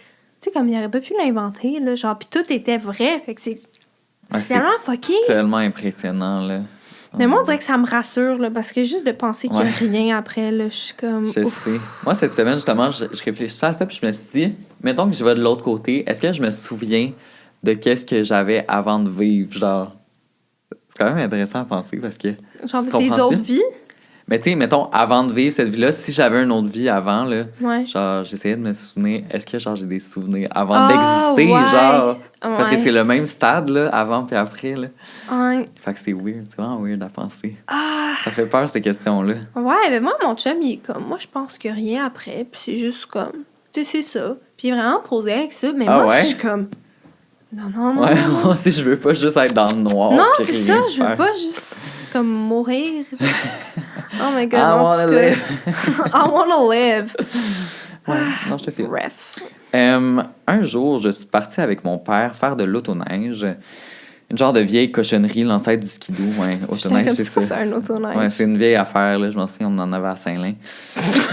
Tu sais, comme il aurait pas pu l'inventer, là, genre, puis tout était vrai. Fait que c'est tellement fucké. Tellement impressionnant, là. Mais moi, on dirait que ça me rassure, là, parce que juste de penser qu'il n'y a rien après, là, je suis comme... Je sais. Moi, cette semaine, justement, je réfléchissais à ça, puis je me suis dit, mettons que je vais de l'autre côté, est-ce que je me souviens de qu'est-ce que j'avais avant de vivre, genre... C'est quand même intéressant à penser, parce que... Genre de tes autres vies? Mais tu sais, mettons, avant de vivre cette vie-là, si j'avais une autre vie avant, là, ouais. genre, j'essayais de me souvenir, est-ce que, genre, j'ai des souvenirs avant d'exister, genre... Parce que c'est le même stade, là, avant puis après, là. Ouais. Fait que c'est weird, c'est vraiment weird à penser. Ah. Ça fait peur, ces questions-là. Ouais, mais moi, mon chum, il est comme... Moi, je pense que rien après, puis c'est juste comme... Tu sais, c'est ça. Puis il est vraiment posé avec ça, mais moi, je suis comme... Non. Ouais, moi aussi, je veux pas juste être dans le noir. Non, c'est ça, je veux pas juste, comme, mourir. Oh my God, I wanna live. I wanna live. Ouais, non, je te file. Bref. Un jour, je suis partie avec mon père faire de l'autoneige. Une genre de vieille cochonnerie, l'ancêtre du skidoo. Ouais, autoneige, c'est ça. C'est un autoneige. Ouais, c'est une vieille affaire, là. Je m'en souviens, on en avait à Saint-Lin.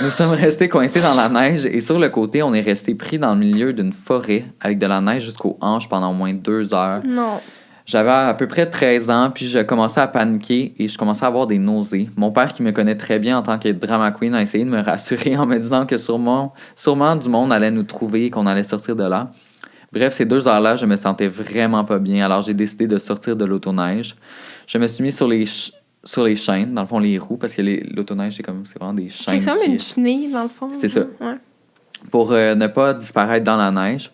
Nous sommes restés coincés dans la neige et sur le côté, on est resté pris dans le milieu d'une forêt avec de la neige jusqu'aux hanches pendant au moins 2 heures. Non. J'avais à peu près 13 ans, puis je commençais à paniquer et je commençais à avoir des nausées. Mon père, qui me connaît très bien en tant que drama queen, a essayé de me rassurer en me disant que sûrement du monde allait nous trouver et qu'on allait sortir de là. Bref, ces 2 heures-là, je me sentais vraiment pas bien, alors j'ai décidé de sortir de l'autoneige. Je me suis mis sur les chaînes, dans le fond, les roues, parce que l'autoneige, c'est vraiment des chaînes. C'est comme une chenille, dans le fond. C'est ça. Ouais. Pour ne pas disparaître dans la neige.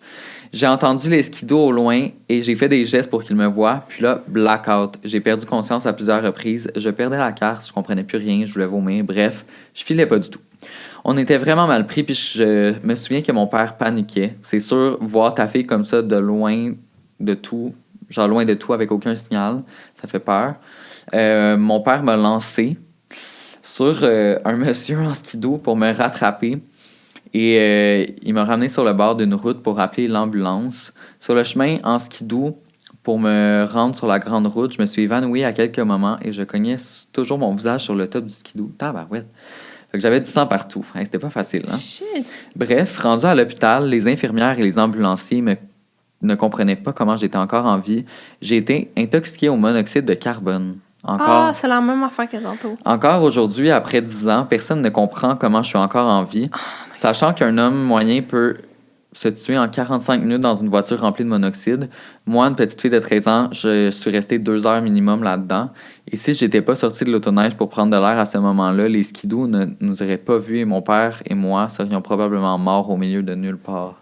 J'ai entendu les skidos au loin et j'ai fait des gestes pour qu'ils me voient. Puis là, blackout. J'ai perdu conscience à plusieurs reprises. Je perdais la carte, je comprenais plus rien, je voulais vomir. Bref, je filais pas du tout. On était vraiment mal pris, puis je me souviens que mon père paniquait. C'est sûr, voir ta fille comme ça de loin de tout, genre loin de tout avec aucun signal, ça fait peur. Mon père m'a lancé sur un monsieur en skido pour me rattraper. Et il m'a ramené sur le bord d'une route pour appeler l'ambulance. Sur le chemin en skidoo, pour me rendre sur la grande route, je me suis évanoui à quelques moments et je cognais toujours mon visage sur le top du skidoo. Tabarouette! Fait que j'avais du sang partout. Hey, c'était pas facile, hein? Shit. Bref, rendu à l'hôpital, les infirmières et les ambulanciers ne comprenaient pas comment j'étais encore en vie. J'ai été intoxiqué au monoxyde de carbone. Ah, c'est la même affaire que tantôt. Encore aujourd'hui, après 10 ans, personne ne comprend comment je suis encore en vie. Sachant qu'un homme moyen peut se tuer en 45 minutes dans une voiture remplie de monoxyde. Moi, une petite fille de 13 ans, je suis restée 2 heures minimum là-dedans. Et si j'étais pas sortie de l'autoneige pour prendre de l'air à ce moment-là, les skidoos ne nous auraient pas vus et mon père et moi serions probablement morts au milieu de nulle part.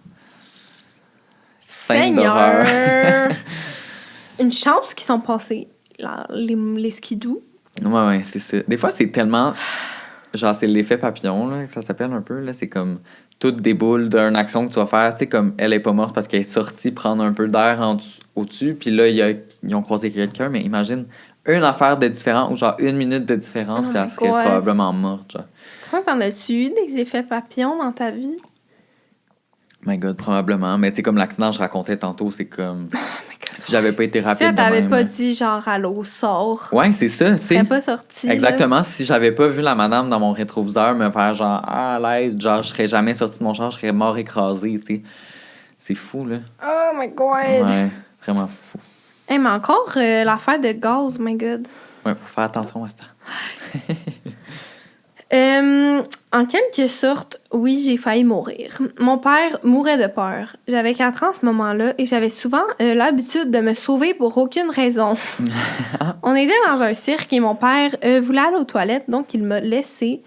Seigneur! Une chance qu'ils sont passés, là, les skidoos. Ouais, c'est ça. Des fois, c'est tellement... Genre, c'est l'effet papillon, là, que ça s'appelle un peu. Là. C'est comme tout déboule d'une action que tu vas faire. Tu sais, comme elle est pas morte parce qu'elle est sortie prendre un peu d'air au-dessus. Puis là, ils ont croisé quelqu'un. Mais imagine une affaire de différent ou genre 1 minute de différence, puis elle serait probablement morte. Genre. Toi, t'en as-tu eu des effets papillons dans ta vie? My God, probablement. Mais tu sais, comme l'accident que je racontais tantôt, c'est comme... Si j'avais pas été rapide. Si elle t'avait pas dit genre allô, sors. Ouais, c'est ça. Tu serais pas sortie. Exactement. Là. Si j'avais pas vu la madame dans mon rétroviseur me faire genre à l'aide, genre je serais jamais sortie de mon char, je serais mort écrasé, tu sais. C'est fou, là. Oh my God. Ouais, vraiment fou. Hey, mais encore l'affaire de gaz, my God. Ouais, faut faire attention à ça. En quelque sorte, oui, j'ai failli mourir. Mon père mourait de peur. J'avais 4 ans à ce moment-là et j'avais souvent l'habitude de me sauver pour aucune raison. On était dans un cirque et mon père voulait aller aux toilettes, donc il a laissé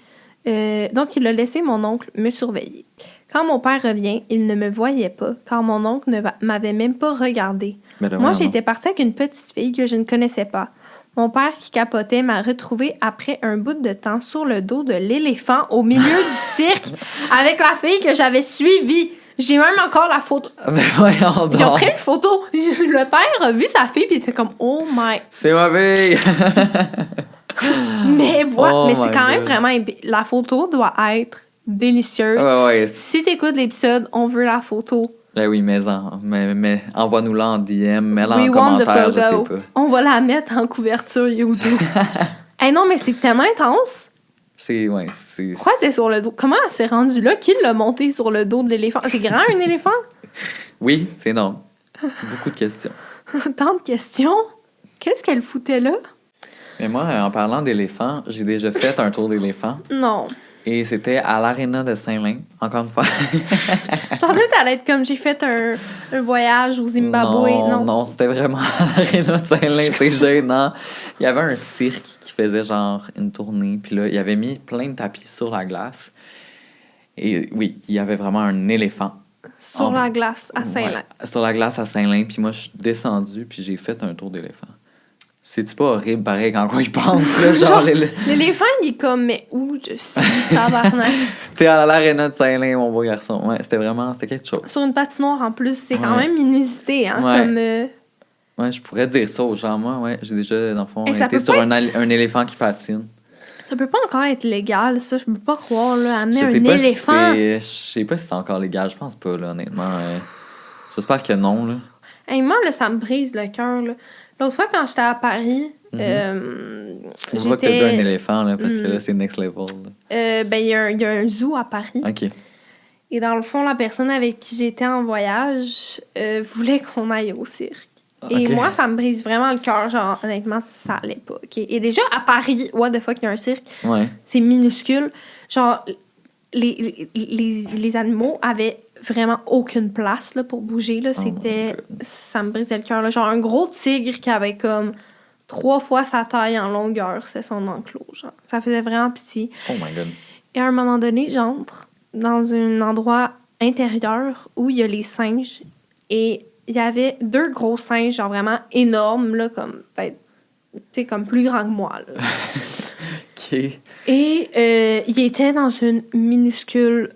mon oncle me surveiller. Quand mon père revient, il ne me voyait pas, car mon oncle ne m'avait même pas regardé. Moi, j'étais partie avec une petite fille que je ne connaissais pas. Mon père, qui capotait, m'a retrouvée après un bout de temps sur le dos de l'éléphant au milieu du cirque avec la fille que j'avais suivie. J'ai même encore la photo. Mais voyons donc. Ils ont pris une photo. Le père a vu sa fille et il était comme « Oh my... » C'est ma fille! Mais voilà, mais c'est quand même vraiment... La photo doit être délicieuse. Ouais. Si t'écoutes l'épisode, on veut la photo. Ben oui, mais envoie-nous-la en DM, mets-la We en want the commentaire, je sais photo. pas. On va la mettre en couverture YouTube. Hey, non, mais c'est tellement intense. C'est... Pourquoi t'es sur le dos? Comment elle s'est rendue là? Qui l'a monté sur le dos de l'éléphant? C'est grand, un éléphant? Oui, c'est énorme. Beaucoup de questions. Tant de questions. Qu'est-ce qu'elle foutait là? Mais moi, en parlant d'éléphants, j'ai déjà fait un tour d'éléphant. Non. Et c'était à l'aréna de Saint-Lin, encore une fois. Je pensais que t'allais être comme j'ai fait un voyage au Zimbabwe. Non, c'était vraiment à l'aréna de Saint-Lin, c'est gênant. Il y avait un cirque qui faisait genre une tournée, puis là, il avait mis plein de tapis sur la glace. Et oui, il y avait vraiment un éléphant. Sur la glace à Saint-Lin. Ouais, sur la glace à Saint-Lin, puis moi, je suis descendu, puis j'ai fait un tour d'éléphant. C'est-tu pas horrible, pareil, quand on y pense, là? Genre, l'éléphant, il est comme, mais où je suis, tabarnak? T'es à l'aréna de Saint-Lin, mon beau garçon. Ouais, c'était quelque chose. Sur une patinoire, en plus, c'est quand même inusité, hein, Ouais. comme... Ouais, je pourrais dire ça aux gens. Moi, ouais, j'ai déjà, dans le fond, ça été peut sur pas un éléphant qui patine. Ça peut pas encore être légal, ça. Je peux pas croire, là, amener Je un sais pas éléphant. je sais pas si c'est encore légal. Je pense pas, là, honnêtement. J'espère que non, là. Hey, moi, là, ça me brise le cœur, là. L'autre fois, quand j'étais à Paris, On voit que t'as vu un éléphant, là, parce que là, c'est next level. ben, il y a un zoo à Paris. OK. Et dans le fond, la personne avec qui j'étais en voyage voulait qu'on aille au cirque. Et Ok. moi, ça me brise vraiment le cœur. Genre, honnêtement, ça allait pas. OK? Et déjà, à Paris, what the fuck, il y a un cirque. Ouais. C'est minuscule. Genre, les animaux avaient vraiment aucune place là, pour bouger. Là. C'était... ça me brisait le cœur. Là. Genre, un gros tigre qui avait comme 3 fois sa taille en longueur, c'est son enclos. Genre. Ça faisait vraiment pitié. Oh my God. Et à un moment donné, j'entre dans un endroit intérieur où il y a les singes. Et il y avait 2 gros singes, genre vraiment énormes, là, comme peut-être, tu sais, comme plus grands que moi. Là. OK. Et il était dans une minuscule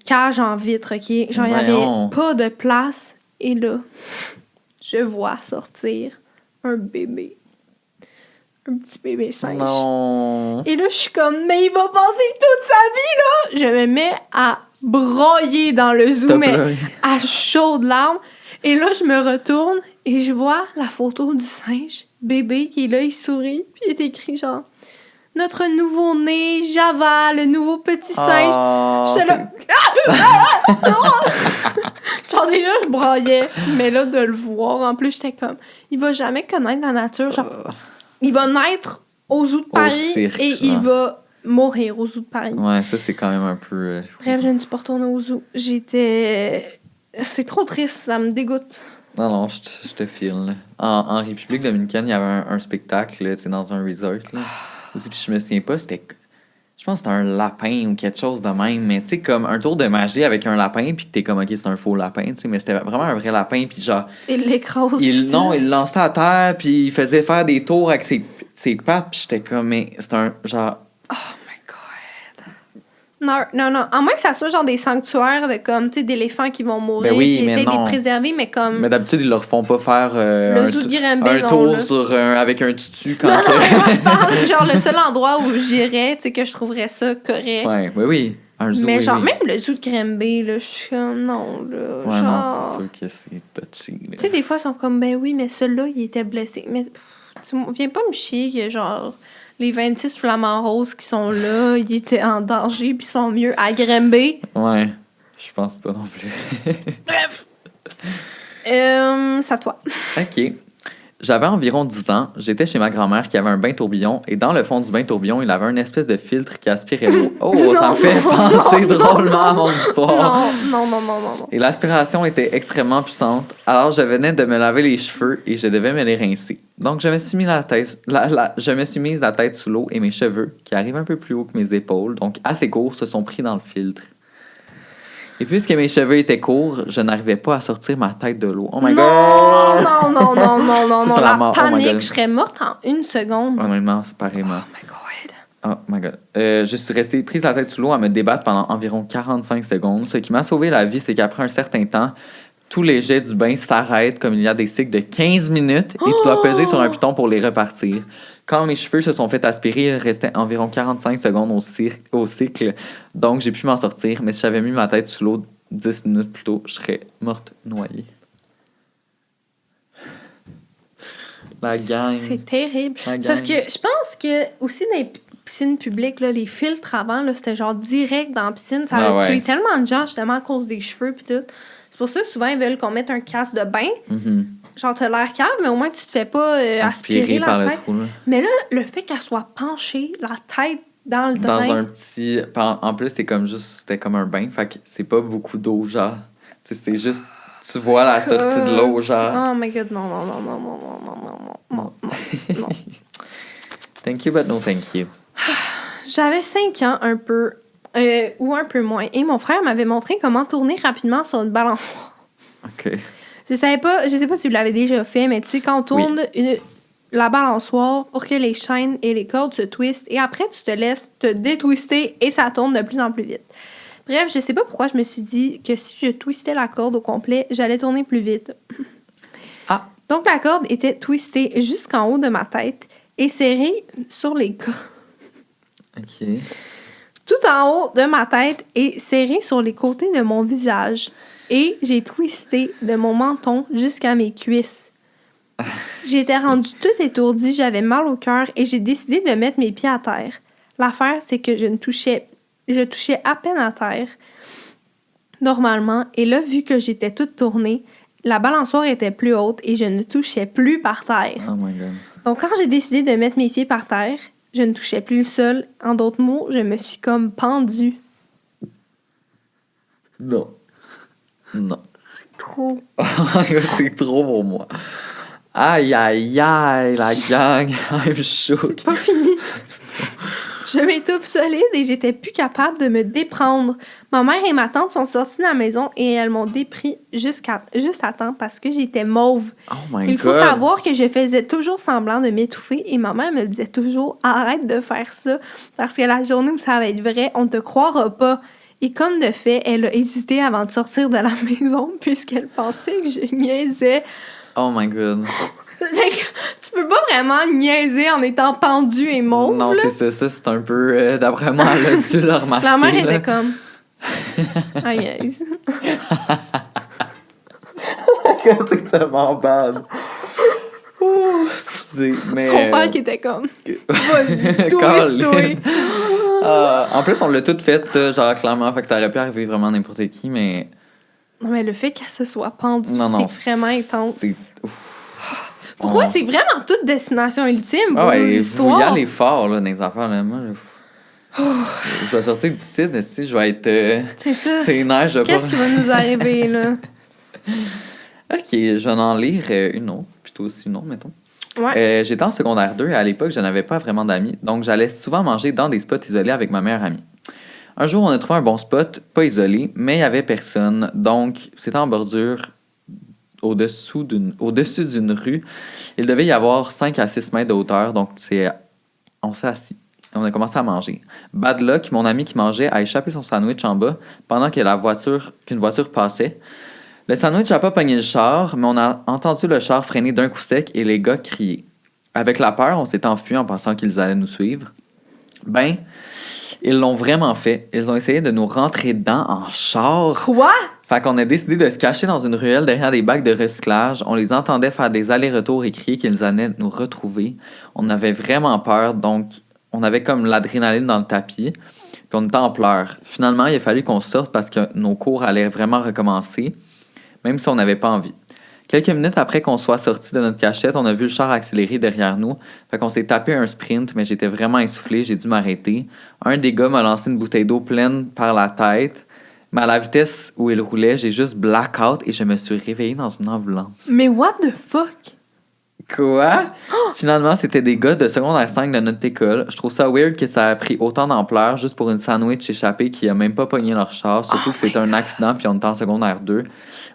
cage en vitre, OK? Genre, il n'y Voyons. avait pas de place. Et là, je vois sortir un bébé. Un petit bébé singe. Non. Et là, je suis comme, mais il va passer toute sa vie, là! Je me mets à broyer dans le zoo, T'as mais pleuré. à chaudes larmes. Et là, je me retourne et je vois la photo du singe, bébé, qui est là, il sourit. Puis il est écrit genre, notre nouveau-né, Java, le nouveau petit singe. Oh, J'étais là, genre déjà, je broyais. Mais là, de le voir, en plus, j'étais comme, il va jamais connaître la nature. Genre, il va naître au zoo de Paris cirque, et genre. il va mourir au zoo de Paris. Ouais, ça, c'est quand même un peu... Bref, je ne suis pas retournée au zoo. C'est trop triste, ça me dégoûte. Non, je te file. Là. En République dominicaine, il y avait un spectacle, là, tu sais, dans un resort. Là. Aussi, puis je me souviens pas, c'était... Je pense que c'était un lapin ou quelque chose de même, mais tu sais, comme un tour de magie avec un lapin, puis que t'es comme, OK, c'est un faux lapin, tu sais, mais c'était vraiment un vrai lapin, puis genre... Il l'écrase. il le lançait à terre, puis il faisait faire des tours avec ses pattes, puis j'étais comme, mais c'est un genre... Oh my God. Non. À moins que ça soit genre des sanctuaires de comme, tu sais, d'éléphants qui vont mourir, Ben oui, qui mais essayent de non. les préserver, mais comme... Mais d'habitude, ils leur font pas faire Le zoo de Granby, un non, tour là. sur avec un tutu quand Non, que- mais moi, je parle, genre, le seul endroit où j'irais, tu sais, que je trouverais ça correct. Ouais, oui. Un zoo, Mais oui, genre, oui. même le zoo de Granby, là, je suis comme, non, là, Ouais, genre... non, c'est sûr que c'est touchy. là. Tu sais, des fois, ils sont comme, ben oui, mais celui-là, il était blessé. Mais tu viens pas me chier que, genre, les 26 flamants roses qui sont là, ils étaient en danger puis sont mieux à Granby. Ouais, je pense pas non plus. Bref. C'est à toi. OK. J'avais environ 10 ans. J'étais chez ma grand-mère qui avait un bain tourbillon. Et dans le fond du bain tourbillon, il avait une espèce de filtre qui aspirait l'eau. Oh, ça me fait penser drôlement à mon histoire. Non. Et l'aspiration était extrêmement puissante. Alors, je venais de me laver les cheveux et je devais me les rincer. Donc, je me suis mis je me suis mise la tête sous l'eau et mes cheveux, qui arrivent un peu plus haut que mes épaules, donc assez courts, se sont pris dans le filtre. Et puisque mes cheveux étaient courts, je n'arrivais pas à sortir ma tête de l'eau. Oh my God! Non. Ça, c'est la mort. Oh my panique, God. je serais morte en 1 seconde. Honnêtement, c'est pareillement. Oh my God. Oh my God. Je suis restée prise la tête sous l'eau à me débattre pendant environ 45 secondes. Ce qui m'a sauvé la vie, c'est qu'après un certain temps, tous les jets du bain s'arrêtent comme il y a des cycles de 15 minutes et tu dois peser sur un piton pour les repartir. Quand mes cheveux se sont fait aspirer, il restait environ 45 secondes au cycle. Donc, j'ai pu m'en sortir. Mais si j'avais mis ma tête sous l'eau 10 minutes plus tôt, je serais morte noyée. La gang. C'est terrible. La gang. Parce que je pense que aussi dans les piscines publiques, là, les filtres avant, là, c'était genre direct dans la piscine. Ça a tué tellement de gens, justement, à cause des cheveux pis tout. C'est pour ça que souvent, ils veulent qu'on mette un casque de bain. Mm-hmm. Genre, t'as l'air calme, mais au moins, tu te fais pas aspirer par la le tête. trou, là. Mais là, le fait qu'elle soit penchée, la tête dans le drain... Dans un petit... En plus, c'était comme un bain, fait que c'est pas beaucoup d'eau, genre. T'sais, c'est juste... Tu vois la sortie de l'eau, genre. Oh my God, non. Thank you, but no thank you. J'avais 5 ans, un peu, ou un peu moins, et mon frère m'avait montré comment tourner rapidement sur une balançoire. OK. Je sais pas si vous l'avez déjà fait, mais tu sais, quand on tourne la balançoire pour que les chaînes et les cordes se twistent, et après, tu te laisses te détwister et ça tourne de plus en plus vite. Bref, je sais pas pourquoi je me suis dit que si je twistais la corde au complet, j'allais tourner plus vite. Ah! Donc, la corde était twistée jusqu'en haut de ma tête et serrée sur les cordes. OK. Tout en haut de ma tête et serrée sur les côtés de mon visage. Et j'ai twisté de mon menton jusqu'à mes cuisses. J'étais rendue toute étourdie, j'avais mal au cœur et j'ai décidé de mettre mes pieds à terre. L'affaire, c'est que je touchais à peine à terre, normalement. Et là, vu que j'étais toute tournée, la balançoire était plus haute et je ne touchais plus par terre. Oh my God. Donc, quand j'ai décidé de mettre mes pieds par terre, je ne touchais plus le sol. En d'autres mots, je me suis comme pendue. Non. C'est trop. C'est trop pour moi. Aïe, la gang. I'm shook. C'est pas fini. Je m'étouffe solide et j'étais plus capable de me déprendre. Ma mère et ma tante sont sorties de la maison et elles m'ont dépris juste à temps parce que j'étais mauve. Oh my God. Il faut savoir que je faisais toujours semblant de m'étouffer et ma mère me disait toujours « Arrête de faire ça parce que la journée où ça va être vrai, on ne te croira pas. » Et comme de fait, elle a hésité avant de sortir de la maison puisqu'elle pensait que je niaisais. Oh my God. Tu peux pas vraiment niaiser en étant pendu et mauve. Non, là. c'est ça. Ça, c'est un peu... d'après moi, elle a dû le remarquer. La mère là. était comme... Ah, yes. C'est tellement bad. Ouh, excusez, mais... Son frère qui était comme... Vas-y, twist-toi. En plus, on l'a tout fait, ça, genre, clairement. Fait que ça aurait pu arriver vraiment à n'importe qui, mais... Non, mais le fait qu'elle se soit pendue, c'est vraiment intense. Pourquoi? C'est vraiment toute destination ultime pour nos histoires. Vous y allez fort, là, dans les affaires, là. Moi, je vais sortir d'ici, je vais être... c'est ça. C'est neige, Qu'est-ce qui va nous arriver, là? OK, je vais en lire une autre, plutôt aussi une autre, mettons. Ouais. J'étais en secondaire 2 et à l'époque, je n'avais pas vraiment d'amis, donc j'allais souvent manger dans des spots isolés avec ma meilleure amie. Un jour, on a trouvé un bon spot, pas isolé, mais il n'y avait personne, donc c'était en bordure au-dessus d'une rue. Il devait y avoir 5 à 6 mètres de hauteur, donc on s'est assis. On a commencé à manger. Bad luck, mon ami qui mangeait a échappé son sandwich en bas pendant qu'une voiture passait. Le sandwich n'a pas pogné le char, mais on a entendu le char freiner d'un coup sec et les gars crier. Avec la peur, on s'est enfui en pensant qu'ils allaient nous suivre. Ben, ils l'ont vraiment fait. Ils ont essayé de nous rentrer dedans en char. Quoi? Fait qu'on a décidé de se cacher dans une ruelle derrière des bacs de recyclage. On les entendait faire des allers-retours et crier qu'ils allaient nous retrouver. On avait vraiment peur, donc on avait comme l'adrénaline dans le tapis. Puis on était en pleurs. Finalement, il a fallu qu'on sorte parce que nos cours allaient vraiment recommencer, même si on n'avait pas envie. Quelques minutes après qu'on soit sorti de notre cachette, on a vu le char accélérer derrière nous. Fait qu'on s'est tapé un sprint, mais j'étais vraiment essoufflé, j'ai dû m'arrêter. Un des gars m'a lancé une bouteille d'eau pleine par la tête, mais à la vitesse où il roulait, j'ai juste blackout et je me suis réveillé dans une ambulance. Mais what the fuck? Quoi? Finalement, c'était des gars de secondaire 5 de notre école. Je trouve ça weird que ça a pris autant d'ampleur juste pour une sandwich échappée qui a même pas pogné leur char, surtout que c'était un accident puis on était en secondaire 2.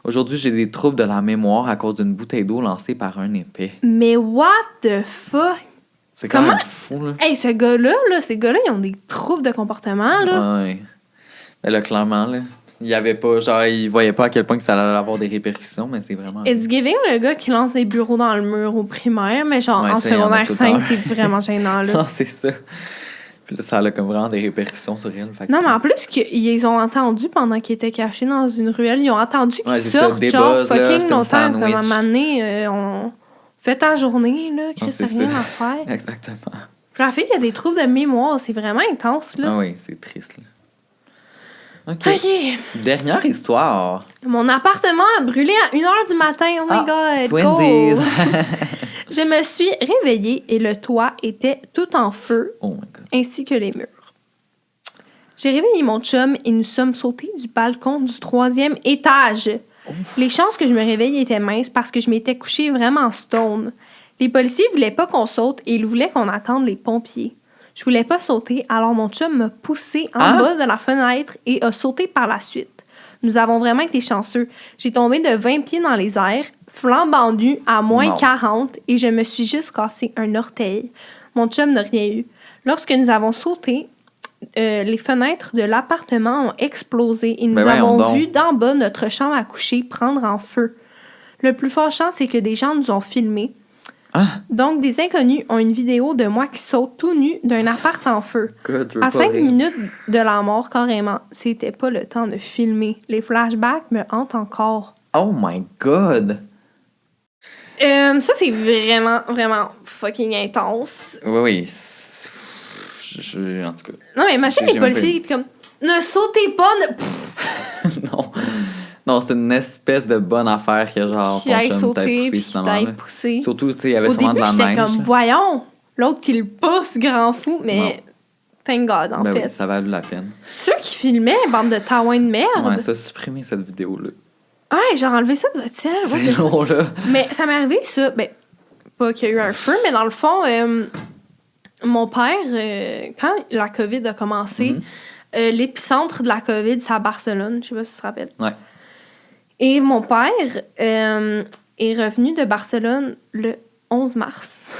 Aujourd'hui, j'ai des troubles de la mémoire à cause d'une bouteille d'eau lancée par un épais. Mais what the fuck? C'est quand même fou, là. Hey, ces gars-là, ils ont des troubles de comportement, là. Ouais. Mais là, clairement, là, ils voyaient pas à quel point que ça allait avoir des répercussions, mais c'est vraiment... It's giving le gars qui lance des bureaux dans le mur au primaire, mais genre en secondaire 5, c'est vraiment gênant, là. Non, c'est ça. Puis là, ça a comme vraiment des répercussions sur elle. Fait que- Non, mais en plus, ils ont entendu pendant qu'ils étaient cachés dans une ruelle. Ils ont attendu qu'ils Ouais, c'est ça, sortent, des genre, buzz, là, fucking c'est un longtemps. Comme à un sandwich. moment donné, on fait ta journée, là. Chris, c'est t'as rien ça. à faire. Exactement. Puis la fille, il y a des troubles de mémoire. C'est vraiment intense, là. Ah oui, c'est triste. Là. OK. OK. Dernière histoire. Mon appartement a brûlé à 1h du matin. Oh my God. Twinsies. Go. Je me suis réveillée et le toit était tout en feu, Oh my God. ainsi que les murs. J'ai réveillé mon chum et nous sommes sautés du balcon du 3e étage. Les chances que je me réveille étaient minces parce que je m'étais couchée vraiment stone. Les policiers voulaient pas qu'on saute et ils voulaient qu'on attende les pompiers. Je voulais pas sauter, alors mon chum m'a poussé en bas de la fenêtre et a sauté par la suite. Nous avons vraiment été chanceux. J'ai tombé de 20 pieds dans les airs, flambant nu à moins Non. 40 et je me suis juste cassé un orteil. Mon chum n'a rien eu. Lorsque nous avons sauté, les fenêtres de l'appartement ont explosé et nous Ben voyons avons donc. vu d'en bas notre chambre à coucher prendre en feu. Le plus fâchant, c'est que des gens nous ont filmés. Ah, Donc, des inconnus ont une vidéo de moi qui saute tout nu d'un appart en feu. God, je veux À pas 5 rire. minutes de la mort, carrément, c'était pas le temps de filmer. Les flashbacks me hantent encore. Oh my God. Ça, c'est vraiment, vraiment fucking intense. Oui, oui. En tout cas. Non, mais imagine J'ai les même policiers qui sont comme « Ne sautez pas! Pff, non. Non, c'est une espèce de bonne affaire que genre Qui ton aille chum sauter, t'ait poussé puis qui finalement. t'aille là. pousser. Surtout, tu sais, il y avait Au sûrement début, de la j'étais neige. comme « Voyons! » L'autre qui le pousse, grand fou, mais Non. thank God, en Ben fait. oui, ça valait la peine. Ceux qui filmaient, bande de taouins de merde, Ouais, ça, supprimer cette vidéo-là. ouais, j'ai enlevé ça de votre ciel. C'est long, là. Mais ça m'est arrivé, ça. Ben, pas qu'il y a eu un feu, mais dans le fond, mon père, quand la COVID a commencé, l'épicentre de la COVID, c'est à Barcelone. Je sais pas si tu te rappelles. Ouais. Et mon père est revenu de Barcelone le 11 mars.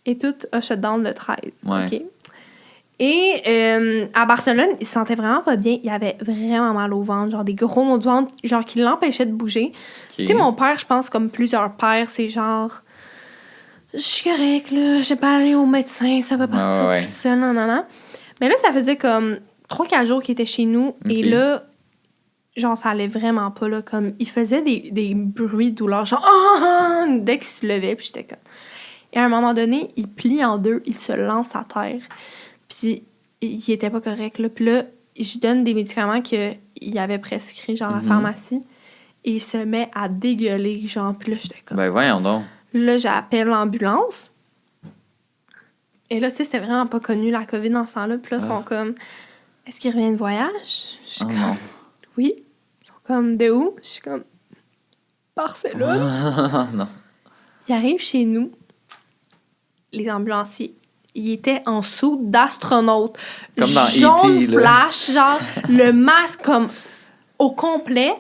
Et tout a shut down le 13. Ouais. OK? Et à Barcelone, il se sentait vraiment pas bien. Il avait vraiment mal au ventre, genre des gros maux de ventre, genre qui l'empêchaient de bouger. Tu sais, mon père, je pense, comme plusieurs pères, c'est genre... Je suis correct, là, je vais pas aller au médecin, ça va partir ouais. tout seul, non. Mais là, ça faisait comme 3-4 jours qu'il était chez nous. Et là, genre, ça allait vraiment pas, là. Comme, il faisait des bruits de douleur, genre... Ah! Dès qu'il se levait, puis j'étais comme... Et à un moment donné, il plie en deux, il se lance à terre. Puis il était pas correct, là. Puis là, je donne des médicaments qu'il avait prescrits, genre, à la pharmacie. Et il se met à dégueuler, genre. Puis là, j'étais comme... Ben voyons donc. Là, j'appelle l'ambulance. Et là, tu sais, c'était vraiment pas connu, la COVID, dans ce temps-là. Puis là, ils sont comme... Est-ce qu'il revient de voyage? Je suis Oh comme... non. Oui. Ils sont comme... De où? Je suis comme... Barcelone. non. Il arrive chez nous. Les ambulanciers. Il était en sous d'astronaute. Comme dans jaune E.T., là. flash, genre le masque comme au complet.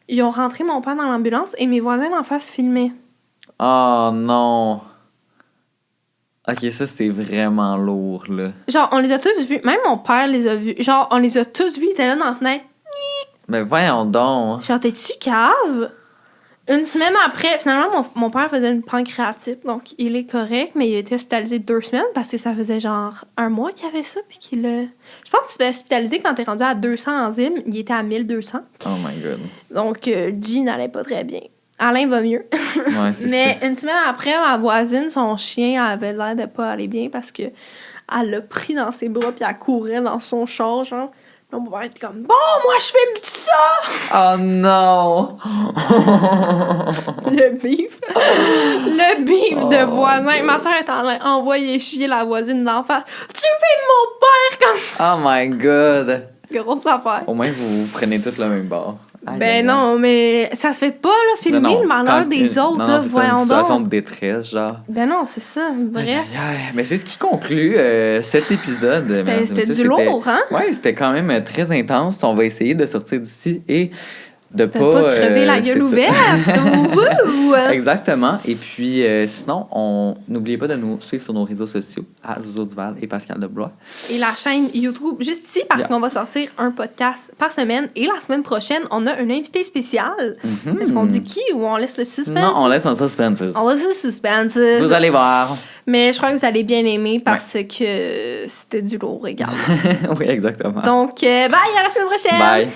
Ils ont rentré mon père dans l'ambulance et mes voisins d'en face filmaient. Oh non. Ok, ça, c'est vraiment lourd, là. Genre, on les a tous vus. Même mon père les a vus. Genre, on les a tous vus. Il était là dans la fenêtre. Mais voyons donc. Genre, t'es-tu cave? Une semaine après, finalement, mon père faisait une pancréatite, donc il est correct, mais il a été hospitalisé 2 semaines parce que ça faisait genre 1 mois qu'il avait ça, puis qu'il a... Je pense que tu te fais hospitaliser quand t'es rendu à 200 enzymes, il était à 1200. Oh my God. Donc, G n'allait pas très bien. Alain va mieux. Ouais, c'est Mais ça. une semaine après, ma voisine, son chien avait l'air de pas aller bien parce que elle l'a pris dans ses bras puis elle courait dans son char, genre. Là, mon père était comme « Bon, moi, je filme tout ça! » Oh non! Le beef. Le beef de voisin. Ma soeur est en train d'envoyer chier la voisine d'en face. « Tu filmes mon père quand tu... Oh my God! » Grosse affaire. Au moins, vous prenez tous le même bord. Aïe, aïe, Ben aïe. non, mais ça se fait pas, là, filmer Non, le malheur quand- des autres, non, là, c'est ça, voyons une situation donc. de détresse, genre. Ben non, c'est ça, bref. Aïe, aïe, aïe. Mais c'est ce qui conclut cet épisode. mesdames et C'était messieurs. du lourd, hein? Ouais, c'était quand même très intense. On va essayer de sortir d'ici et de T'as pas crevé la gueule c'est ça. ouverte. Ouh! Exactement. Et puis, sinon, n'oubliez pas de nous suivre sur nos réseaux sociaux, à Zozo Duval et Pascal Deblois. Et la chaîne YouTube, juste ici, parce Yeah. qu'on va sortir un podcast par semaine. Et la semaine prochaine, on a un invité spécial. Est-ce qu'on dit qui ou on laisse le suspense? Non, on laisse un suspense. On laisse le suspense. Vous allez voir. Mais je crois que vous allez bien aimer parce que c'était du lourd également. Oui, exactement. Donc, bye, à la semaine prochaine! Bye!